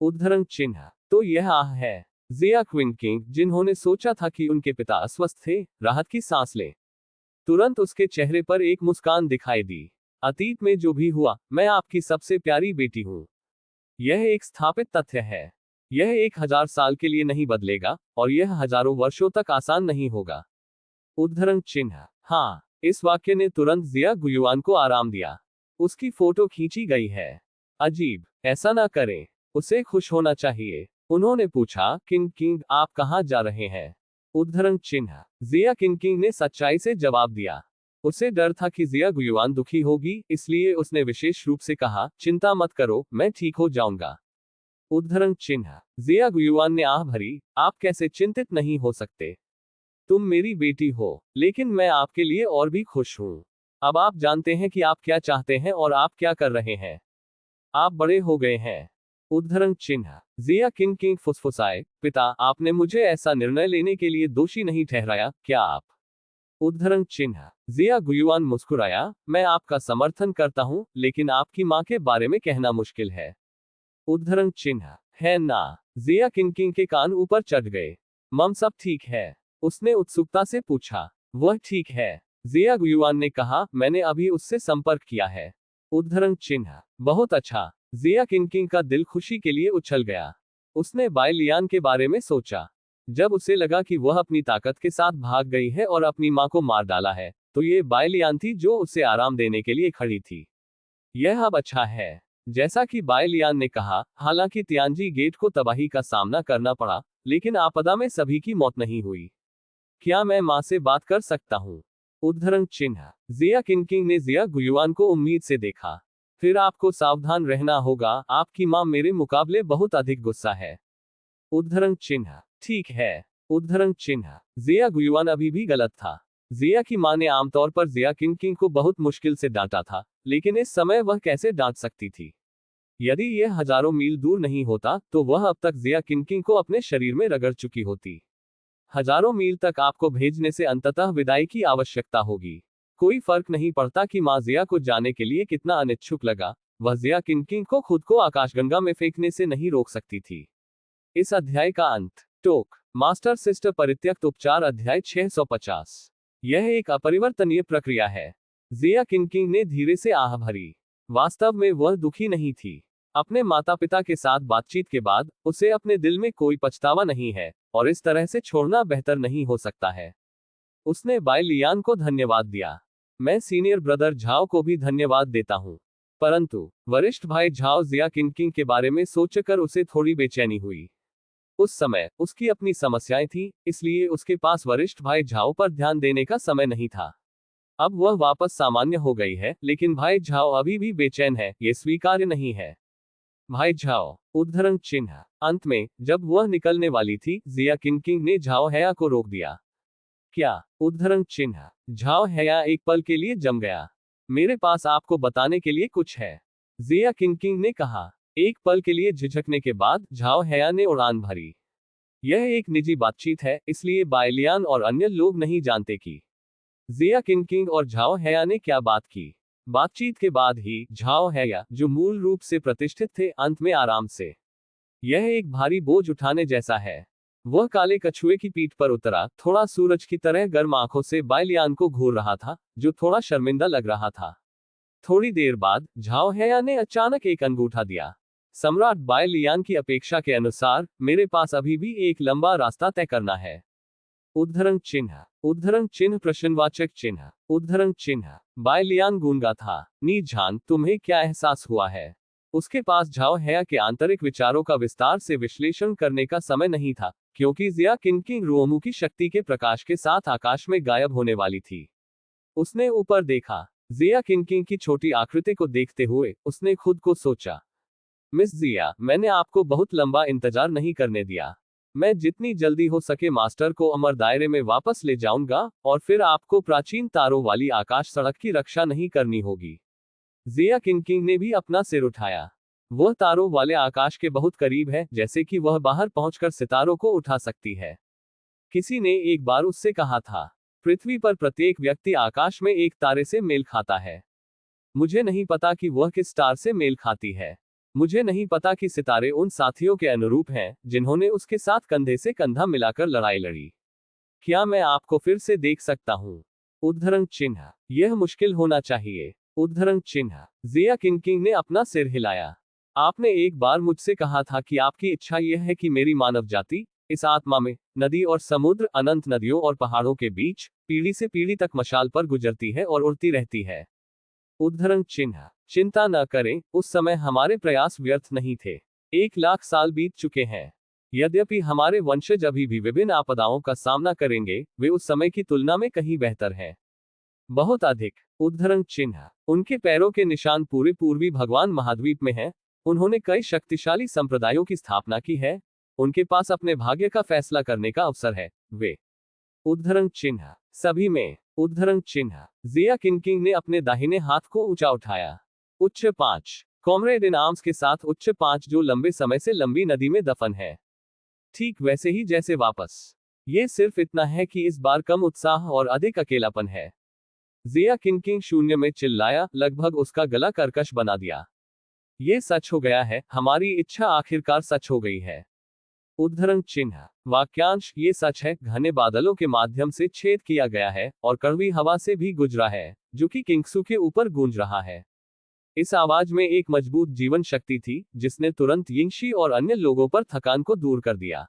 Speaker 1: उद्धरण चिन्ह। तो यह आह है। जिया किंग, जिन्होंने सोचा था कि उनके पिता अस्वस्थ थे, राहत की सांस ले। तुरंत उसके चेहरे पर एक मुस्कान दिखाई दी। अतीत में जो भी हुआ, मैं आपकी सबसे प्यारी बेटी हूं। यह एक स्थापित तथ्य है। यह 1000 साल के लिए नहीं बदलेगा, और यह हजारों वर्षों तक आसान नहीं होगा। उद्धरण चिन्ह। हाँ। इस वाक्य ने तुरंत जिया गुयुआन को आराम दिया। उसकी फोटो खींची गई है। अजीब। ऐसा ना करें। उसे खुश होना चाहिए। उन्होंने पूछा, किंग किंग आप कहाँ जा रहे हैं? उद्धरण चिन्ह। जिया किंग किंग ने सच्चाई से जवाब दिया। उसे डर था कि जिया गुयुआन दुखी होगी, इसलिए उसने विशेष रूप से कहा, चिंता मत करो, मैं ठीक हो जाऊंगा। उद्धरण चिन्ह। जिया गुयुआन ने आह भरी, आप कैसे चिंतित नहीं हो सकते? तुम मेरी बेटी हो, लेकिन मैं आपके लिए और भी खुश हूं। अब आप जानते हैं कि आप क्या चाहते हैं और आप क्या कर रहे हैं। आप बड़े हो गए हैं। उद्धरण चिन्ह। जिया किंग किंग फुसफुसाए, पिता आपने मुझे ऐसा निर्णय लेने के लिए दोषी नहीं ठहराया, क्या आप? उद्धरण चिन्ह। जिया गुयुआन मुस्कुराया, मैं आपका समर्थन करता हूं, लेकिन आपकी मां के बारे में कहना मुश्किल है। उद्धरण चिन्ह। है ना? जिया किंग किंग के कान ऊपर चढ़ गए। मम सब ठीक है? उसने उत्सुकता से पूछा। वह ठीक है, जिया गुयुआन ने कहा, मैंने अभी उससे संपर्क किया है। उद्धरण चिन्ह। बहुत अच्छा। जिया किंग किंग का दिल खुशी के लिए उछल गया। उसने बाय लियान के बारे में सोचा। जब उसे लगा कि वह अपनी ताकत के साथ भाग गई है और अपनी मां को मार डाला है, तो ये बाय लियान थी जो उसे आराम देने के लिए खड़ी थी। यह अब अच्छा है। जैसा कि बाय लियान ने कहा, हालांकि तियानजी गेट को तबाही का सामना करना पड़ा, लेकिन आपदा में सभी की मौत नहीं हुई। क्या मैं मां से बात कर सकता हूं? उद्धरण चिन्ह। जिया किंग किंग ने जिया गुयुआन को उम्मीद से देखा। फिर आपको सावधान रहना होगा, आपकी मां मेरे मुकाबले बहुत अधिक गुस्सा है। उद्धरण चिन्ह। ठीक है। उद्धरण चिन्ह। जिया गुयुआन अभी भी गलत था। जिया की मां ने आमतौर पर जिया किंग किंग को बहुत मुश्किल से डांटा था, लेकिन इस समय वह कैसे डांट सकती थी? यदि यह हजारों मील दूर नहीं होता, तो वह अब तक जिया किंग किंग को अपने शरीर में रगड़ चुकी होती। हजारों मील तक आपको भेजने से अंततः विदाई की आवश्यकता होगी। कोई फर्क नहीं पड़ता कि मां जिया को जाने के लिए कितना अनिच्छुक लगा, वह जिया किंग किंग को खुद को आकाशगंगा में फेंकने से नहीं रोक सकती थी। इस अध्याय का अंत। टोक। मास्टर सिस्टर परित्यक्त उपचार अध्याय 650। यह एक अपरिवर्तनीय प्रक्रिया है। जिया किंग किंग ने धीरे से आह भरी। वास्तव में वह दुखी नहीं थी। अपने माता पिता के साथ बातचीत के बाद उसे अपने दिल में कोई पछतावा नहीं है, और इस तरह से छोड़ना बेहतर नहीं हो सकता है। उसने बाय लियान को धन्यवाद दिया। मैं सीनियर ब्रदर झाओ को भी धन्यवाद देता हूँ। परंतु वरिष्ठ भाई झाओ जिया किंग किंग के बारे में सोचकर उसे थोड़ी बेचैनी हुई। उस समय उसकी अपनी समस्याएं थी, इसलिए उसके पास वरिष्ठ भाई झाओ पर ध्यान देने का समय नहीं था। अब वह वापस सामान्य हो गई है, लेकिन भाई झाओ अभी भी बेचैन है, ये स्वीकार्य नहीं है। भाई झाओ। उद्धरण चिन्ह। अंत में जब वह निकलने वाली थी, जिया किंग किंग ने झाओ हैया को रोक दिया। क्या? उद्धरण चिन्ह। झाओ हैया एक पल के लिए जम गया। मेरे पास आपको बताने के लिए कुछ है, जिया किंग किंग ने कहा। एक पल के लिए झिझकने के बाद झाओ हैया ने उड़ान भरी। यह एक निजी बातचीत है, इसलिए बाय लियान और अन्य लोग नहीं जानते कि जिया किंग किंग और झाओ हैया ने क्या बात की। बातचीत के बाद ही झाओ हैया, जो मूल रूप से प्रतिष्ठित थे, अंत में आराम से। यह एक भारी बोझ उठाने जैसा है। वह काले कछुए की पीठ पर उतरा, थोड़ा सूरज की तरह गर्म आंखों से बाय लियान को घूर रहा था, जो थोड़ा शर्मिंदा लग रहा था। थोड़ी देर बाद झाओ हैया ने अचानक एक अंगूठा दिया। सम्राट बाय लियान की अपेक्षा के अनुसार मेरे पास अभी भी एक लंबा रास्ता तय करना है। उद्धरण चिन्ह। उद्धरण चिन्ह प्रश्नवाचक चिन्ह। उद्धरण चिन्ह। बाय लियान गूंगा था। नी झान, तुम्हें क्या एहसास हुआ है? उसके पास झाओ हैया के आंतरिक विचारों का विस्तार से विश्लेषण करने का समय नहीं था, क्योंकि जिया किंग किंग रुओमू की शक्ति के प्रकाश के साथ आकाश में गायब होने वाली थी। उसने ऊपर देखा। जिया किंग किंग की छोटी आकृति को देखते हुए उसने खुद को सोचा, मिस जिया, मैंने आपको बहुत लंबा इंतजार नहीं करने दिया। मैं जितनी जल्दी हो सके मास्टर को अमर दायरे में वापस ले जाऊंगा, और फिर आपको प्राचीन तारों वाली आकाश सड़क की रक्षा नहीं करनी होगी। जिया किंग किंग ने भी अपना सिर उठाया। वह तारों वाले आकाश के बहुत करीब है, जैसे कि वह बाहर पहुंचकर सितारों को उठा सकती है। किसी ने एक बार उससे कहा था, पृथ्वी पर प्रत्येक व्यक्ति आकाश में एक तारे से मेल खाता है। मुझे नहीं पता कि वह किस स्टार से मेल खाती है। मुझे नहीं पता कि सितारे उन साथियों के अनुरूप हैं जिन्होंने उसके साथ कंधे से कंधा मिलाकर लड़ाई लड़ी। क्या मैं आपको फिर से देख सकता हूं? उद्धरण चिन्ह। यह मुश्किल होना चाहिए। उद्धरण चिन्ह। जिया किंग किंग ने अपना सिर हिलाया। आपने एक बार मुझसे कहा था कि आपकी इच्छा यह है कि मेरी मानव जाति इस आत्मा में नदी और समुद्र, अनंत नदियों और पहाड़ों के बीच पीढ़ी से पीढ़ी तक मशाल पर गुजरती है और उड़ती रहती है। उद्धरण चिन्ह। चिंता न करें, उस समय हमारे प्रयास व्यर्थ नहीं थे। 1 लाख साल बीत चुके हैं। यद्यपि हमारे वंशज अभी भी विभिन्न आपदाओं का सामना करेंगे, वे उस समय की तुलना में कहीं बेहतर हैं। बहुत अधिक। उद्धरण चिन्ह। उनके पैरों के निशान पूरे पूर्वी भगवान महाद्वीप में हैं। उन्होंने कई शक्तिशाली संप्रदायों की स्थापना की है। उनके पास अपने भाग्य का फैसला करने का अवसर है। वे। उद्धरण चिन्ह। सभी में। उद्धरण चिन्ह। जिया किंग ने अपने दाहिने हाथ को ऊंचा उठाया। उच्च 5। कॉमरेड इन आर्म्स के साथ उच्च 5 जो लंबे समय से लंबी नदी में दफन है। ठीक वैसे ही जैसे वापस। ये सिर्फ इतना है कि इस बार कम उत्साह और अधिक अकेलापन है। जिया किंग शून्य में चिल्लाया, लगभग उसका गला कर्कश बना दिया। ये सच हो गया है, हमारी इच्छा आखिरकार सच हो गई है। उद्धरण चिन्ह। वाक्यांश। ये सच है, घने बादलों के माध्यम से छेद किया गया है और कड़वी हवा से भी गुजरा है, जो कि किंगसू के ऊपर गूंज रहा है। इस आवाज में एक मजबूत जीवन शक्ति थी, जिसने तुरंत यिंगशी और अन्य लोगों पर थकान को दूर कर दिया।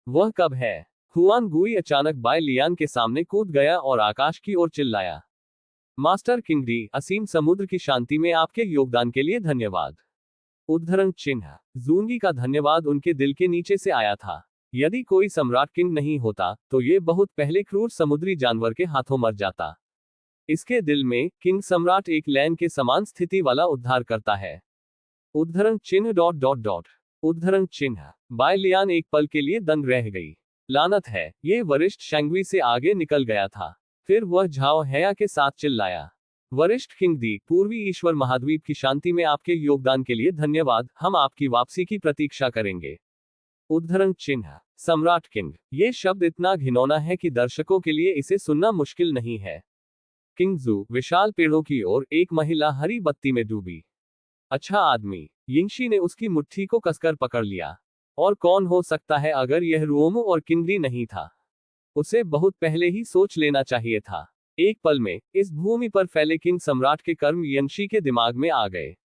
Speaker 1: वह कब है? हुआन गुई अचानक बाय लियान के सामने कूद गया और आकाश की ओर चिल्लाया। मास्टर किंगडी, असीम समुद्र की शांति में आपके योगदान के लिए धन्यवाद। उद्धरण चिन्ह। जूंगी का धन्यवाद उनके दिल के नीचे से आया था। यदि कोई सम्राट किंग नहीं होता, तो ये बहुत पहले क्रूर समुद्री जानवर के हाथों मर जाता। इसके दिल में किंग सम्राट एक लैन के समान स्थिति वाला उद्धार करता है। उद्धरण चिन्ह। उद्धरण चिन्ह। बाय लियान एक पल के लिए दंग रह गई। लानत है, ये वरिष्ठ शैंग्वी से आगे निकल गया था। फिर वह झाओ हैया के साथ चिल्लाया। वरिष्ठ किंग दी, पूर्वी ईश्वर महाद्वीप की शांति में आपके योगदान के लिए धन्यवाद, हम आपकी वापसी की प्रतीक्षा करेंगे। उद्धरण चिन्ह। सम्राट किंग। ये शब्द इतना घिनौना है कि दर्शकों के लिए इसे सुनना मुश्किल नहीं है। किंगजू। विशाल पेड़ों की ओर एक महिला हरी बत्ती में डूबी। अच्छा आदमी। यिंगशी ने उसकी मुट्ठी को कसकर पकड़ लिया। और कौन हो सकता है अगर यह रुओमो और किंगडी नहीं था? उसे बहुत पहले ही सोच लेना चाहिए था। एक पल में इस भूमि पर फैले किंग सम्राट के कर्म यिंगशी के दिमाग में आ गए।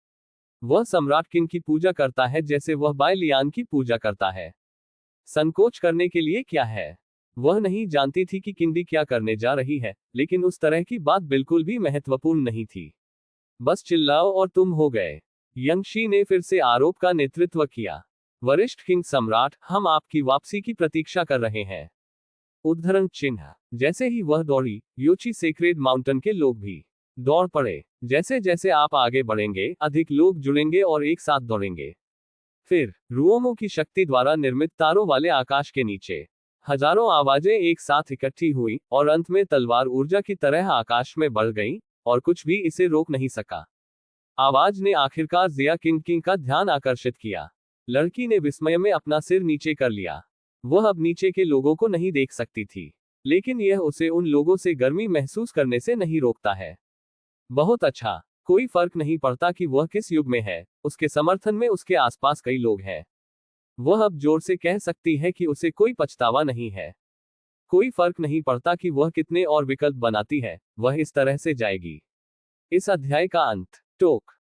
Speaker 1: वह सम्राट किंग की पूजा करता है जैसे वह बाय लियान की पूजा करता है। संकोच करने के लिए क्या है? वह नहीं जानती थी कि किंगडी क्या करने जा रही है, लेकिन उस तरह की बात बिल्कुल भी महत्वपूर्ण नहीं थी। बस चिल्लाओ और तुम हो गए। यिंगशी ने फिर से आरोप का नेतृत्व किया। वरिष्ठ किंग सम्राट, हम आपकी वापसी की प्रतीक्षा कर रहे हैं। उद्धरण चिन्ह। जैसे ही वह दौड़ी, योची सेक्रेड माउंटेन के लोग भी दौड़ पड़े। जैसे जैसे आप आगे बढ़ेंगे, अधिक लोग जुड़ेंगे और एक साथ दौड़ेंगे। फिर रुओमो की शक्ति द्वारा निर्मित तारों वाले आकाश के नीचे हजारों आवाजें एक साथ इकट्ठी हुई और अंत में तलवार ऊर्जा की तरह आकाश में बढ़ गई और कुछ भी इसे रोक नहीं सका। आवाज ने आखिरकार जिया किंग का ध्यान आकर्षित किया। लड़की ने विस्मय में अपना सिर नीचे कर लिया। वह अब नीचे के लोगों को नहीं देख सकती थी, लेकिन यह उसे उन लोगों से गर्मी महसूस करने से नहीं रोकता है। बहुत अच्छा। कोई फर्क नहीं पड़ता कि वह किस युग में है, उसके समर्थन में उसके आसपास कई लोग हैं। वह अब जोर से कह सकती है कि उसे कोई पछतावा नहीं है। कोई फर्क नहीं पड़ता कि वह कितने और विकल्प बनाती है, वह इस तरह से जाएगी। इस अध्याय का अंत। टोक।